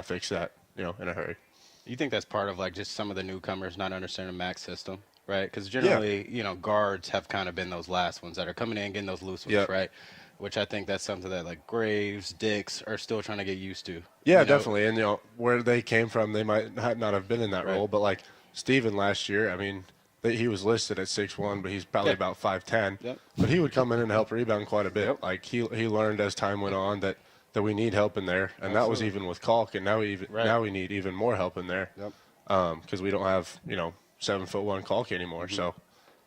F: fix that, you know, in a hurry.
C: You think that's part of like just some of the newcomers not understanding the max system, right? Because generally, you know, guards have kind of been those last ones that are coming in, getting those loose ones, right? Which I think that's something that like Graves, Dix are still trying to get used to.
F: Yeah, definitely. And, you know, where they came from, they might not have been in that role. But like Steven last year, I mean, he was listed at 6'1", but he's probably about 5'10". But he would come in and help rebound quite a bit. Like he learned as time went on that we need help in there, and that was even with Kalk, and now we need even more help in there, because we don't have, you know, 7'1" Kalk anymore. So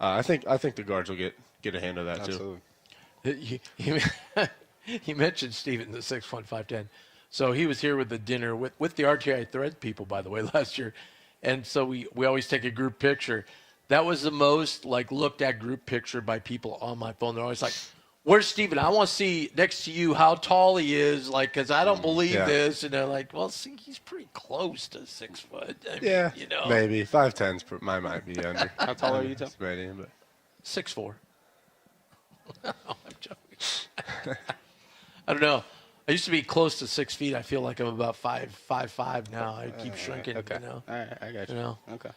F: I think the guards will get a hand of that too.
B: He mentioned Steven, the 6'1", 5'10". So he was here with the dinner with the RTI Thread people, by the way, last year, and so we always take a group picture. That was the most like looked at group picture by people on my phone. They're always like, "Where's Steven? I want to see next to you how tall he is, like, because I don't believe this." And they're like, "Well, see, he's pretty close to 6 foot." I mean, you know,
F: maybe 5'10's might be under.
C: How tall are you, Tom?
B: 6'4". I'm joking. I don't know. I used to be close to 6 feet. I feel like I'm about 5'5" now. I keep shrinking.
C: Okay.
B: You know.
C: All right, I got you.
B: You know.
C: Okay.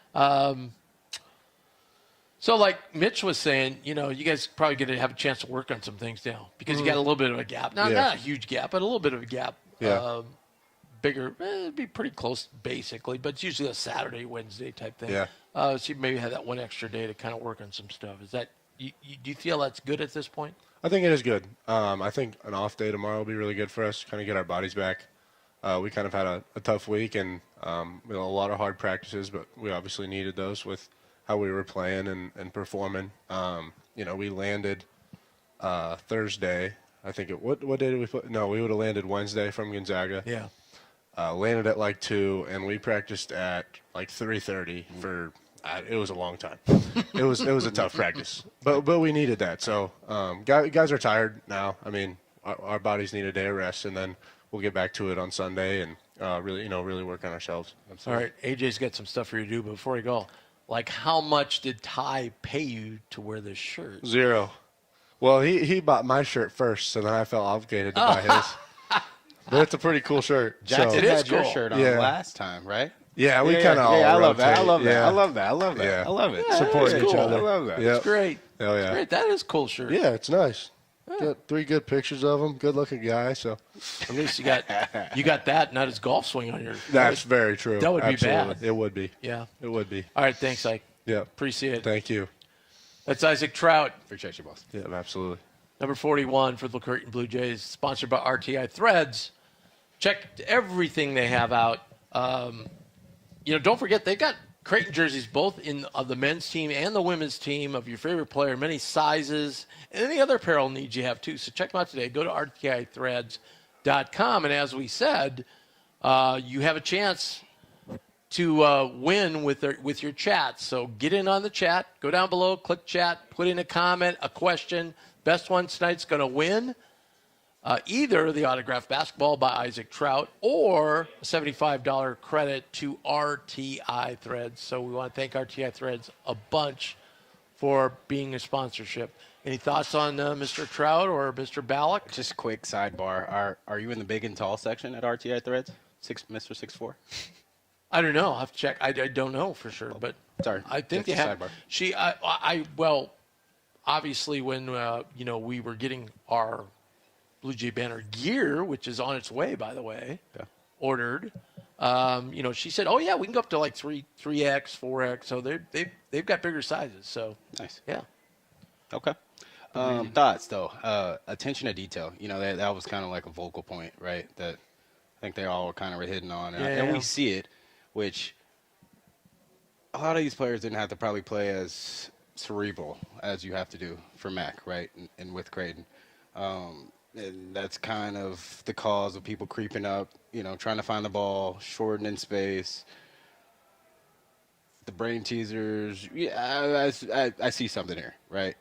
B: So, like Mitch was saying, you guys probably going to have a chance to work on some things now because you got a little bit of a gap. Not a huge gap, but a little bit of a gap.
F: Yeah.
B: Bigger, it'd be pretty close basically, but it's usually a Saturday, Wednesday type thing.
F: Yeah.
B: So you maybe have that one extra day to kind of work on some stuff. Is that do you feel that's good at this point?
F: I think it is good. I think an off day tomorrow will be really good for us, kind of get our bodies back. We kind of had a tough week and a lot of hard practices, but we obviously needed those with how we were playing and performing. We landed Thursday. I think what day did we put? No, we would have landed Wednesday from Gonzaga.
B: Yeah.
F: Landed at like 2, and we practiced at like 3:30 for. It was a long time. It was a tough practice, but we needed that. So guys are tired now. I mean, our bodies need a day of rest, and then we'll get back to it on Sunday and really work on ourselves.
B: All right, AJ's got some stuff for you to do, but before we go, like how much did Ty pay you to wear this shirt?
F: $0. Well, he bought my shirt first, so then I felt obligated to buy his. But it's a pretty cool shirt.
C: Jackson
B: It is
C: had your
B: cool.
C: shirt on
F: Yeah.
C: last time, right?
F: Yeah, we kind of all
C: I love that. I
F: rotate.
C: love that.
F: Yeah.
C: I love that. I love that.
F: Yeah.
C: I love it.
B: Yeah,
F: Support
B: that's
F: each
B: cool.
F: other.
C: I love that.
F: Yeah.
B: It's great.
F: Oh, yeah.
B: It's great. That is a cool shirt.
F: Yeah, it's nice. Got 3 good pictures of him. Good looking guy. So
B: At least you got that, not his golf swing on your.
F: that's very true.
B: That would be
F: Absolutely.
B: bad.
F: It would be.
B: Yeah.
F: It would be.
B: All right. Thanks, Ike.
F: Yeah.
B: Appreciate it.
F: Thank you.
B: That's Isaac Traudt,
C: Appreciate you, boss.
F: Yeah, absolutely.
B: number 41 for the Creighton Blue Jays, sponsored by RTI Threads. Check everything they have out. Don't forget they've got Creighton jerseys both in the men's team and the women's team of your favorite player, many sizes, and any other apparel needs you have too. So check them out today. Go to rtithreads.com, and as we said, you have a chance to win with your chat. So get in on the chat. Go down below, click chat, put in a comment, a question. Best one tonight's going to win either the autographed basketball by Isaac Traudt or a $75 credit to RTI Threads. So we want to thank RTI Threads a bunch for being a sponsorship. Any thoughts on Mr. Traudt or Mr. Ballock?
C: Just a quick sidebar. Are you in the big and tall section at RTI Threads? Mr. 6'4"?
B: I don't know. I'll have to check. I don't know for sure, but
C: Sorry.
B: I think they
C: Just a
B: have.
C: sidebar.
B: Well, obviously when we were getting our Blue Jay Banner gear, which is on its way, by the way, ordered. She said, "Oh yeah, we can go up to like 3X, 4X." So they've got bigger sizes. So
C: Nice.
B: yeah.
C: Okay. Thoughts, though. Attention to detail. That was kind of like a vocal point, right? That I think they all were kind of hitting on. And we see it, which a lot of these players didn't have to probably play as cerebral as you have to do for Mac, right? And with Creighton. And that's kind of the cause of people creeping up, trying to find the ball, shortening space. The brain teasers, yeah, I see something here, right?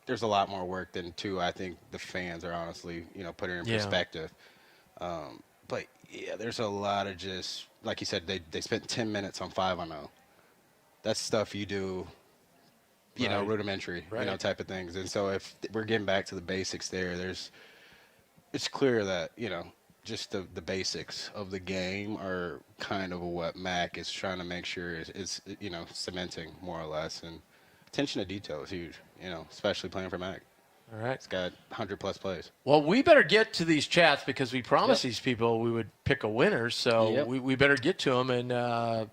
C: There's a lot more work than I think the fans are honestly, putting in perspective. But yeah, there's a lot of just, like you said, they spent 10 minutes on 5-on-0. That's stuff you do, rudimentary, type of things. And so if we're getting back to the basics it's clear that, just the basics of the game are kind of what Mac is trying to make sure is cementing more or less. And attention to detail is huge, especially playing for Mac.
B: All right.
C: It's got 100+ plays.
B: Well, we better get to these chats because we promised these people we would pick a winner. So we better get to them and,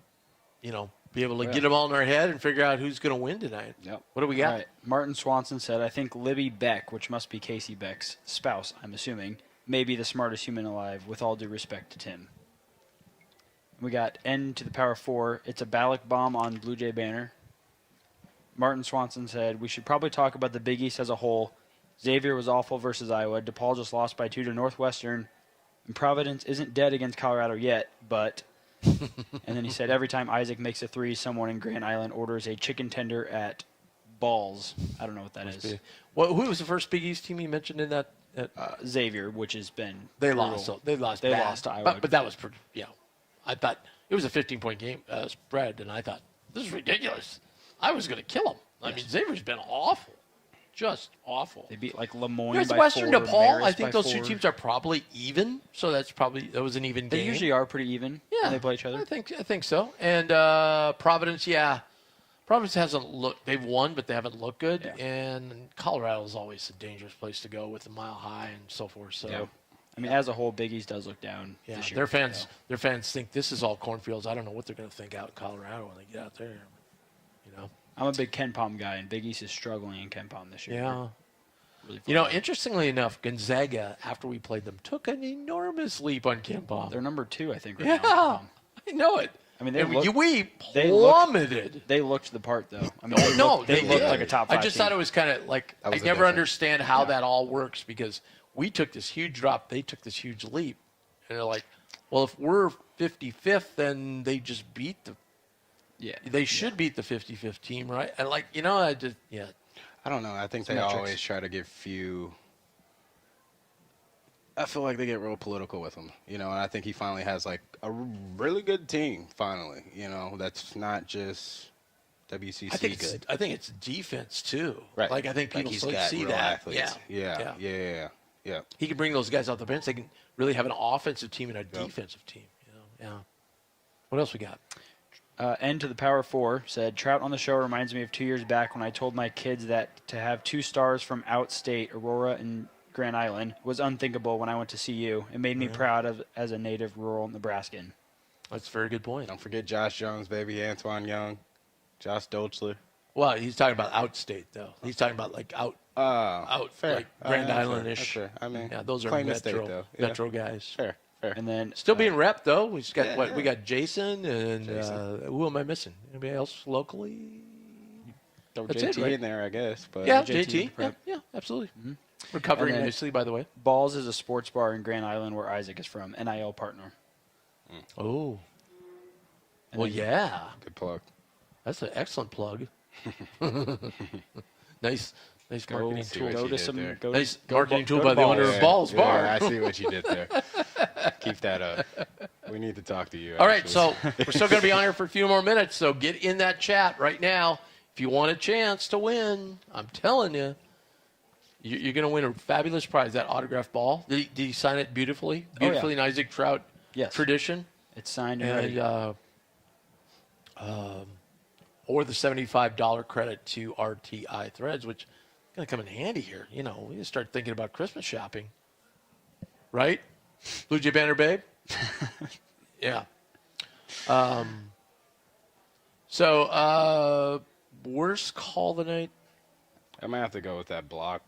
B: be able to get them all in our head and figure out who's going to win tonight.
A: Yep.
B: What do we got?
A: All right. Martin Swanson said, I think Libby Beck, which must be Casey Beck's spouse, I'm assuming, may be the smartest human alive, with all due respect to Tim. We got N to the power 4. It's a Ballock bomb on Blue Jay Banner. Martin Swanson said, we should probably talk about the Big East as a whole. Xavier was awful versus Iowa. DePaul just lost by 2 to Northwestern. And Providence isn't dead against Colorado yet, but... And then he said, every time Isaac makes a 3, someone in Grand Island orders a chicken tender at Balls. I don't know what that is.
B: Well, who was the first Big East team you mentioned in that?
A: Xavier, which has been
B: They
A: brutal.
B: lost. So they lost.
A: They
B: bad.
A: lost to Iowa.
B: But that was pretty. I thought it was a 15-point game spread, and I thought this is ridiculous. I was going to kill them. I mean, Xavier's been awful. just awful.
A: They beat like Lemoyne
B: There's
A: by
B: Western
A: 4,
B: DePaul. I
A: Marist
B: think
A: by
B: those
A: 4.
B: two teams are probably even. So that was an even
A: They
B: game.
A: usually are pretty even when they play each other.
B: I think so. And Providence, Providence hasn't looked. They've won, but they haven't looked good.
A: Yeah.
B: And Colorado is always a dangerous place to go with the Mile High and so forth. So.
A: Yeah. I mean, as a whole, Big East does look down
B: Yeah,
A: this year.
B: their fans think this is all cornfields. I don't know what they're going to think out in Colorado when they get out there. You know.
A: I'm a big Ken Palm guy, and Big East is struggling in Ken Palm this year.
B: Yeah.
A: Really
B: You know,
A: far.
B: interestingly enough, Gonzaga, after we played them, took an enormous leap on Ken Palm.
A: They're number 2, I think, right
B: Yeah,
A: now.
B: I know it.
A: I mean, they
B: And
A: look-
B: we
A: they look-
B: plummeted.
A: They looked the part, though. I mean,
B: they
A: they looked
B: did.
A: like a top 5
B: I just
A: team.
B: thought it was kind of like
F: That
B: I
F: was a
B: never
F: difference.
B: understand how that all works because we took this huge drop, they took this huge leap, and they're like, well, if we're 55th, then they just beat the.
A: Yeah.
B: They should beat the 55th team, right? And like I just
C: I don't know. I think
A: Some
C: they
A: metrics.
C: always try to get few. I feel like they get real political with him, and I think he finally has like a really good team. Finally, that's not just WCC good.
B: I think it's defense too.
C: Right.
B: Like I think
C: Like
B: people
C: he's
B: see
C: got real
B: that.
C: athletes. Yeah.
B: He can bring those guys off the bench. They can really have an offensive team and a defensive team. Yeah. What else we got?
A: End to the Power 4 said, Traudt on the show reminds me of 2 years back when I told my kids that to have 2 stars from outstate, Aurora and Grand Island, was unthinkable when I went to CU. It made me proud as a native rural Nebraskan.
B: That's a very good point.
C: Don't forget Josh Jones, baby, Antoine Young, Josh Dolchler.
B: Well, he's talking about outstate though. He's talking about like out
C: Fair.
B: like Grand
C: That's
B: Island-ish.
C: fair. I mean,
B: Yeah, those are
C: claim to
B: metro,
C: state, though. Yeah.
B: metro guys.
C: Fair.
A: And then
B: Still being rep though. We just got
C: Yeah.
B: we got Jason and
C: Jason.
B: who am I missing? Anybody else locally?
C: Throw
B: That's
C: JT
B: it, right?
C: in there, I guess. But
B: Yeah,
A: JT,
B: JT.
A: prep.
B: Yeah, absolutely. Recovering
A: And then-
B: nicely, by the way.
A: Balls is a sports bar in Grand Island where Isaac is from, NIL partner.
B: Oh.
A: And
B: Well,
A: then-
B: yeah.
C: good plug.
B: That's an excellent plug. Nice marketing
C: see
B: tool.
C: what
A: Go
C: you
A: to
C: did
A: some
C: there.
A: go
B: Nice
A: go
B: marketing
A: go
B: tool
A: to
B: by the
A: Balls.
B: owner of Balls Bar.
C: Yeah, I see what you did there. Keep that up. We need to talk to you.
B: All right,
C: actually.
B: so we're still going to be on here for a few more minutes, so get in that chat right now. If you want a chance to win, I'm telling you, you're going to win a fabulous prize, that autographed ball. Did he sign it beautifully?
A: Oh, yeah.
B: Beautifully in Isaac Traudt
A: Yes.
B: tradition?
A: It's signed and ready.
B: And, or the $75 credit to RTI Threads, which is going to come in handy here. We need to start thinking about Christmas shopping. Right? Blue Jay Banner Babe? Yeah. So, worst call of the night?
C: I might have to go with that block.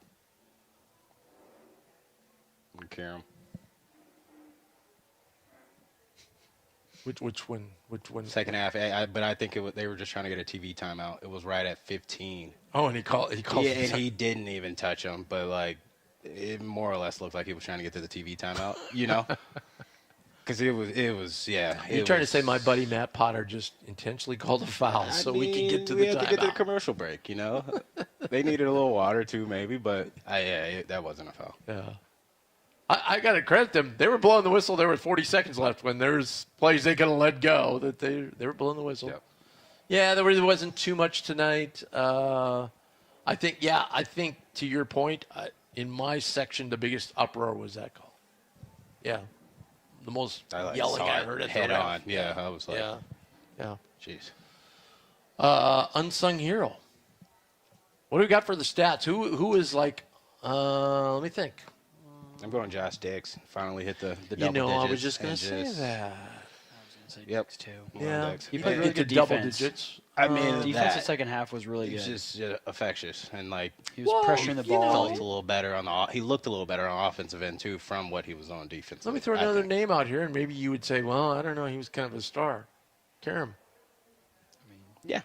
C: Karam.
B: Which one?
C: Second half, but I think they were just trying to get a TV timeout. It was right at 15.
B: Oh, and he called.
C: Yeah, and he didn't even touch him, but like it more or less looked like he was trying to get to the TV timeout, because it was yeah.
B: You're trying to say my buddy Matt Potter just intentionally called a foul so we could get to the
C: we had to get to the
B: timeout.
C: commercial break. They needed a little water too, maybe, but that wasn't a foul.
B: Yeah. I got to credit them. They were blowing the whistle. There were 40 seconds left when there's plays they could have let go that they were blowing the whistle.
C: Yep.
B: Yeah, there really wasn't too much tonight. I think to your point, in my section, the biggest uproar was that call. Yeah. The most
C: I
B: yelling
C: saw
B: I
C: it
B: heard at
C: head
B: the ref.
C: on. Yeah, I was like,
B: Yeah.
C: jeez.
B: Unsung hero. What do we got for the stats? Who is like, let me think.
C: I'm going Josh Dix. Finally hit the double digits.
B: I was just going to say
C: and
B: that.
C: Yep.
A: Too.
B: Yeah.
C: Dix.
A: He played really
B: Into
A: good
B: double
A: defense.
B: digits.
C: I mean,
A: Defense
C: that-
A: the second half was really
C: He's
A: good.
C: just affectious and like
A: He was pressuring the
C: he
A: ball.
C: felt a little better he looked a little better on offensive end too from what he was on defense.
B: Let me throw another name out here, and maybe you would say, well, I don't know. He was kind of a star. Karam.
C: Yeah.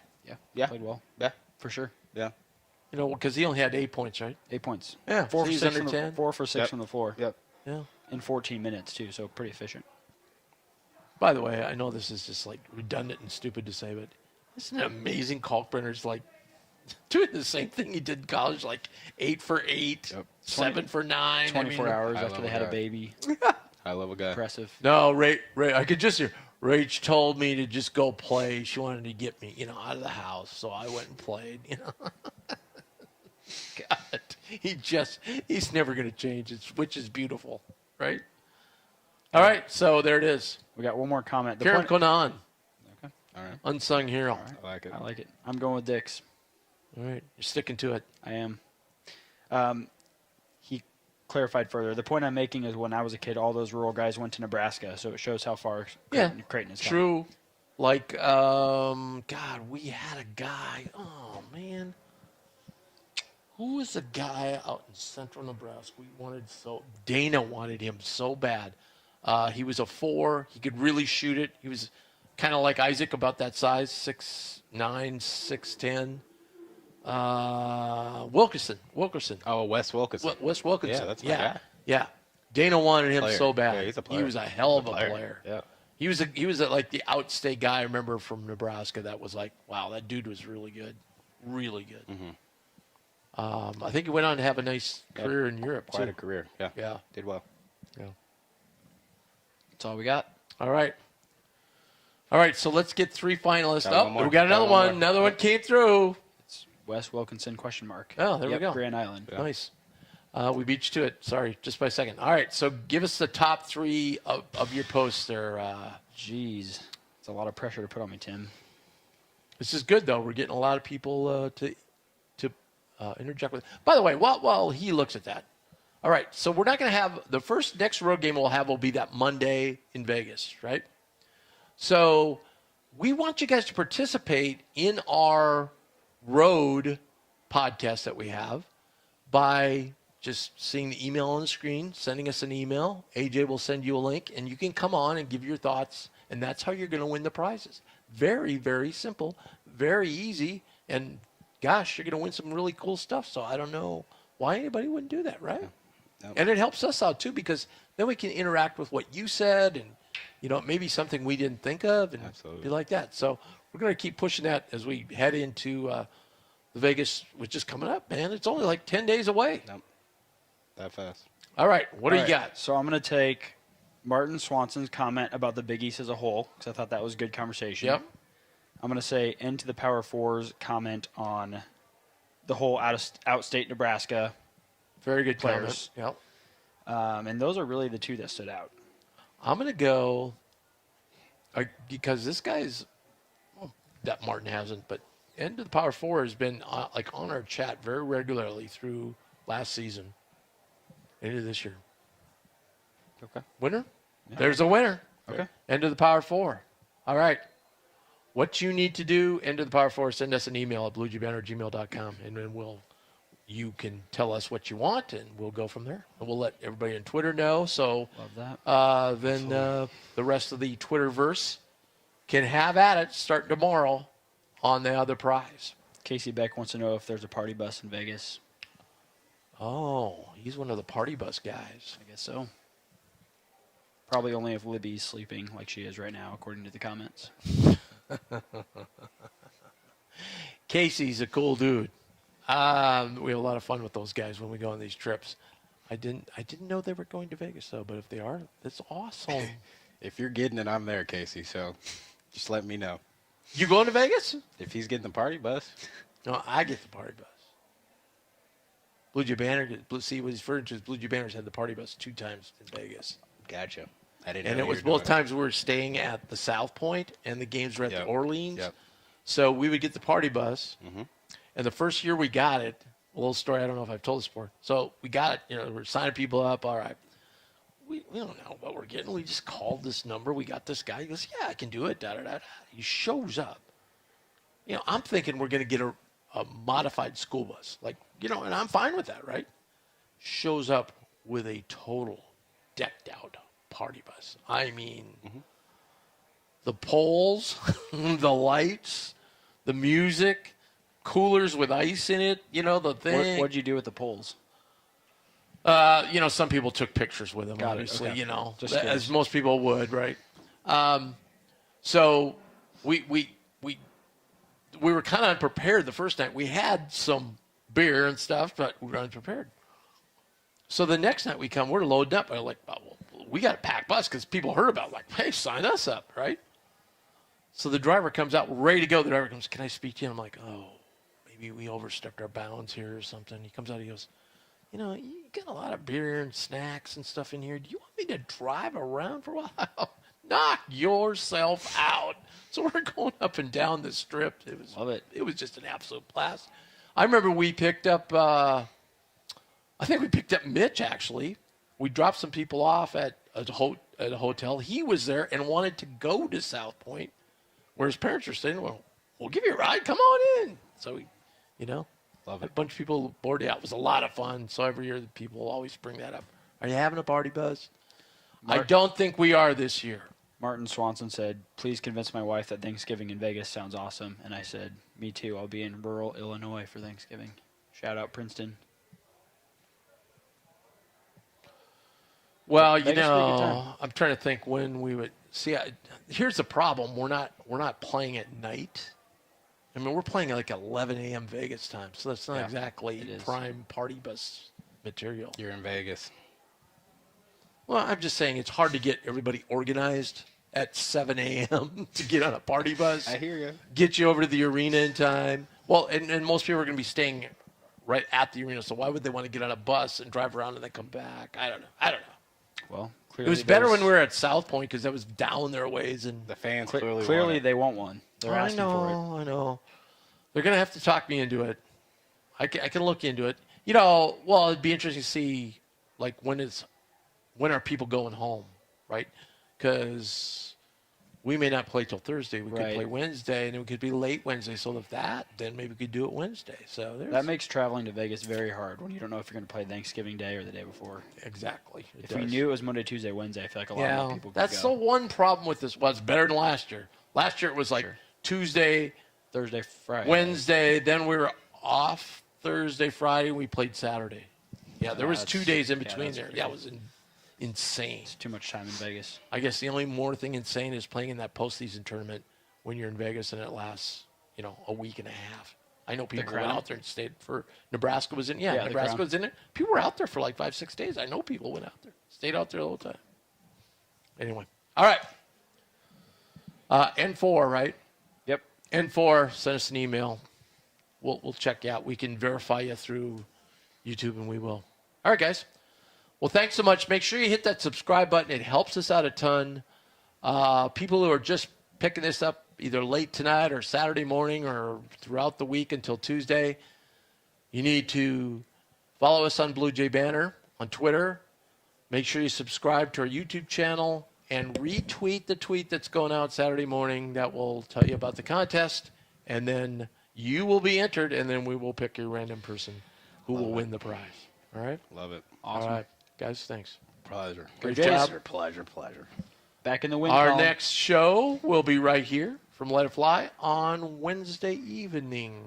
A: Yeah, played well.
C: Yeah.
A: For sure.
C: Yeah.
B: Because he only had 8 points, right?
A: 8 points.
B: Yeah,
A: 4
B: so
A: for
B: he's
A: 6
B: under
A: from
B: 10.
A: 4 for 6
C: Yep.
A: from the floor.
C: Yep.
B: Yeah.
A: In 14 minutes too, so pretty efficient.
B: By the way, I know this is just like redundant and stupid to say, but isn't it amazing Kalkbrenner's like doing the same thing he did in college, like 8 for 8,
C: Yep.
B: 7 for 9.
A: 24 hours
C: I
A: after
C: love
A: they had a
C: that.
A: baby.
C: I love a guy.
A: Impressive.
B: No, Ray, I could just hear. Rach told me to just go play. She wanted to get me, out of the house, so I went and played. God. he's never going to change, which is beautiful, right? All right, so there it is.
A: We got one more comment.
B: Karen Konan,
A: Okay.
C: All right.
B: unsung hero.
C: I like it.
A: I like it. I'm going with Dix.
B: All right, you're sticking to it.
A: I am. He clarified further. The point I'm making is when I was a kid, all those rural guys went to Nebraska, so it shows how far Creighton has come.
B: True. Like, God, we had a guy. Oh, man. Who was the guy out in central Nebraska Dana wanted him so bad. He was a 4. He could really shoot it. He was kind of like Isaac, about that size, 6'9", 6'10". Wilkerson.
C: Oh, Wes Wilkinson.
B: Wes Wilkinson.
C: Yeah, that's my guy.
B: Yeah. Dana wanted him
C: Player.
B: so bad.
C: Yeah, he's a player.
B: He was a hell of a
C: Player.
B: player.
C: Yeah.
B: He was like the outstate guy I remember from Nebraska that was like, wow, that dude was really good. Really good.
C: Mm-hmm.
B: I think he went on to have a nice career in Europe,
C: Quite
B: too.
C: a career. Yeah.
B: Yeah.
C: Did well.
B: Yeah.
A: That's all we got.
B: All right. All right, so let's get 3 finalists.
C: Got one more.
B: We got another
C: Got one
B: one.
C: more.
B: Another one came through.
A: It's Wes Wilkinson ?
B: Oh, there we
A: Yep,
B: go.
A: Grand Island.
C: Yeah.
B: Nice. We beat you to it. Sorry, just by a second. All right, so give us the top 3 of your posts there.
A: Jeez. It's a lot of pressure to put on me, Tim.
B: This is good, though. We're getting a lot of people to interject with. By the way, while he looks at that, all right, so we're not going to have the next road game will be that Monday in Vegas, right? So we want you guys to participate in our road podcast that we have by just seeing the email on the screen, sending us an email. AJ will send you a link, and you can come on and give your thoughts, and that's how you're going to win the prizes. Very, very simple, very easy, and gosh, you're going to win some really cool stuff. So I don't know why anybody wouldn't do that, right?
C: Nope.
B: And it helps us out, too, because then we can interact with what you said and, maybe something we didn't think of and
C: Absolutely.
B: be like that. So we're going to keep pushing that as we head into the Vegas, which is coming up, man. It's only like 10 days away.
C: Nope. That fast.
B: All right, what do
A: All
B: you
A: right,
B: got?
A: So I'm going to take Martin Swanson's comment about the Big East as a whole, because I thought that was good conversation.
B: Yep.
A: I'm going to say into the Power Four's comment on the whole outstate Nebraska.
B: Very good
A: Players.
B: comment. Yep.
A: And those are really the 2 that stood out.
B: I'm going to go because this guy's that Martin hasn't, but End of the Power 4 has been on our chat very regularly through last season into this year.
A: Okay.
B: Winner? Yeah. There's a winner.
A: Okay.
B: End of the Power 4. All right. What you need to do, End of the Power 4, send us an email at bluejubanner@gmail.com, and then you can tell us what you want, and we'll go from there. And we'll let everybody on Twitter know. So
A: Love that.
B: then the rest of the Twitterverse can have at it starting tomorrow on the other prize.
A: Casey Beck wants to know if there's a party bus in Vegas.
B: Oh, he's one of the party bus guys.
A: I guess so. Probably only if Libby's sleeping like she is right now, according to the comments.
B: Casey's a cool dude. We have a lot of fun with those guys when we go on these trips. I didn't know they were going to Vegas though, but if they are, that's awesome.
C: If you're getting it, I'm there, Casey. So just let me know.
B: You going to Vegas?
C: If he's getting the party bus.
B: No, I get the party bus. Blue Jay Banner, see what he's referring to is Blue Jay Banner's had the party bus 2 times in Vegas.
C: Gotcha. I didn't
B: And
C: know
B: it
C: you
B: was
C: were doing
B: both times we were staying at the South Point and the games were at the
C: Yep.
B: Orleans.
C: Yep.
B: So we would get the party bus.
C: Mm-hmm.
B: And the first year we got it, a little story, I don't know if I've told this before. So we got it, we're signing people up. All right. We don't know what we're getting. We just called this number. We got this guy. He goes, yeah, I can do it. Da-da-da. He shows up. I'm thinking we're going to get a modified school bus. And I'm fine with that, right? Shows up with a total decked out party bus. I mean, the poles, the lights, the music, coolers with ice in it, the thing.
A: What'd you do with the polls?
B: Some people took pictures with them,
A: Got it,
B: obviously,
A: okay. Just
B: as
A: curious.
B: most people would, right? So we were kind of unprepared the first night. We had some beer and stuff, but we were unprepared. So the next night we come, we're loading up. I'm like, well, we got a packed bus because people heard about it. Hey, sign us up, right? So the driver comes out, we're ready to go. The driver comes, can I speak to you? I'm like, oh, maybe we overstepped our bounds here or something. He comes out, he goes, you got a lot of beer and snacks and stuff in here. Do you want me to drive around for a while? Knock yourself out. So we're going up and down the strip.
A: Love it.
B: It was just an absolute blast. I remember we picked up, I think we picked up Mitch, actually. We dropped some people off at a hotel. He was there and wanted to go to South Point, where his parents were staying. Well, we'll give you a ride. Come on in. So,
C: Love
B: a
C: it.
B: bunch of people boarded out. It was a lot of fun. So every year, the people always bring that up. Are you having a party, Buzz? I don't think we are this year.
A: Martin Swanson said, please convince my wife that Thanksgiving in Vegas sounds awesome. And I said, me too. I'll be in rural Illinois for Thanksgiving. Shout out Princeton.
B: Well,
A: Vegas would be a good time.
B: I'm trying to think when we would see. Here's the problem: we're not playing at night. I mean, we're playing at like 11 a.m. Vegas time, so that's not exactly prime party bus material.
C: You're in Vegas.
B: Well, I'm just saying it's hard to get everybody organized at 7 a.m. to get on a party bus.
C: I hear you.
B: Get you over to the arena in time. Well, and most people are going to be staying right at the arena, so why would they want to get on a bus and drive around and then come back? I don't know.
A: Well,
B: It
A: clearly
B: was better when we were at South Point because that was down their ways. And
C: The fans
A: clearly
C: want it.
A: they want one. They're asking for it.
B: I know. They're going to have to talk me into it. I can look into it. Well, it'd be interesting to see, like, when are people going home, right? Because we may not play till Thursday. We could
A: Right.
B: play Wednesday, and it could be late Wednesday. So if then maybe we could do it Wednesday. So
A: That makes traveling to Vegas very hard when you don't know if you're going to play Thanksgiving Day or the day before.
B: exactly.
A: If we knew it was Monday, Tuesday, Wednesday, I feel like a lot more people could
B: that's
A: go.
B: the one problem with this. Well, it's better than last year. Last year it was like Tuesday,
A: Thursday, Friday.
B: Wednesday, then we were off Thursday, Friday, we played Saturday. Yeah, there was 2 days in between there. That was insane.
A: It's too much time in Vegas.
B: I guess the only more thing insane is playing in that postseason tournament when you're in Vegas and it lasts, a week and a half. I know people went
A: Crown?
B: out there and stayed for Nebraska was in.
A: Yeah, the
B: Nebraska
A: Crown.
B: was in it. People were out there for like 5-6 days. I know people went out there, stayed out there the whole time. Anyway, all right. N4, right?
A: Yep.
B: N4, send us an email. We'll check you out. We can verify you through YouTube, and we will. All right, guys. Well, thanks so much. Make sure you hit that subscribe button. It helps us out a ton. People who are just picking this up either late tonight or Saturday morning or throughout the week until Tuesday, you need to follow us on Blue Jay Banner on Twitter. Make sure you subscribe to our YouTube channel and retweet the tweet that's going out Saturday morning that will tell you about the contest. And then you will be entered, and then we will pick your random person who will win the prize. All right?
C: Love it.
A: Awesome.
B: All right, guys, thanks.
C: Pleasure.
B: Great
A: Jays.
B: job.
C: Pleasure.
A: Back in the win
B: Our
A: column.
B: next show will be right here from Let It Fly on Wednesday evening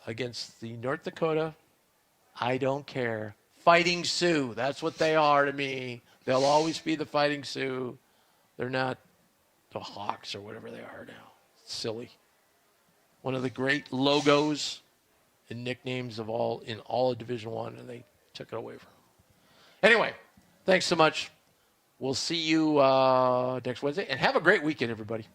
B: against the North Dakota, I don't care, Fighting Sioux. That's what they are to me. They'll always be the Fighting Sioux. They're not the Hawks or whatever they are now. Silly. One of the great logos and nicknames of all of Division I, and they took it away from them. Anyway, thanks so much. We'll see you next Wednesday, and have a great weekend, everybody.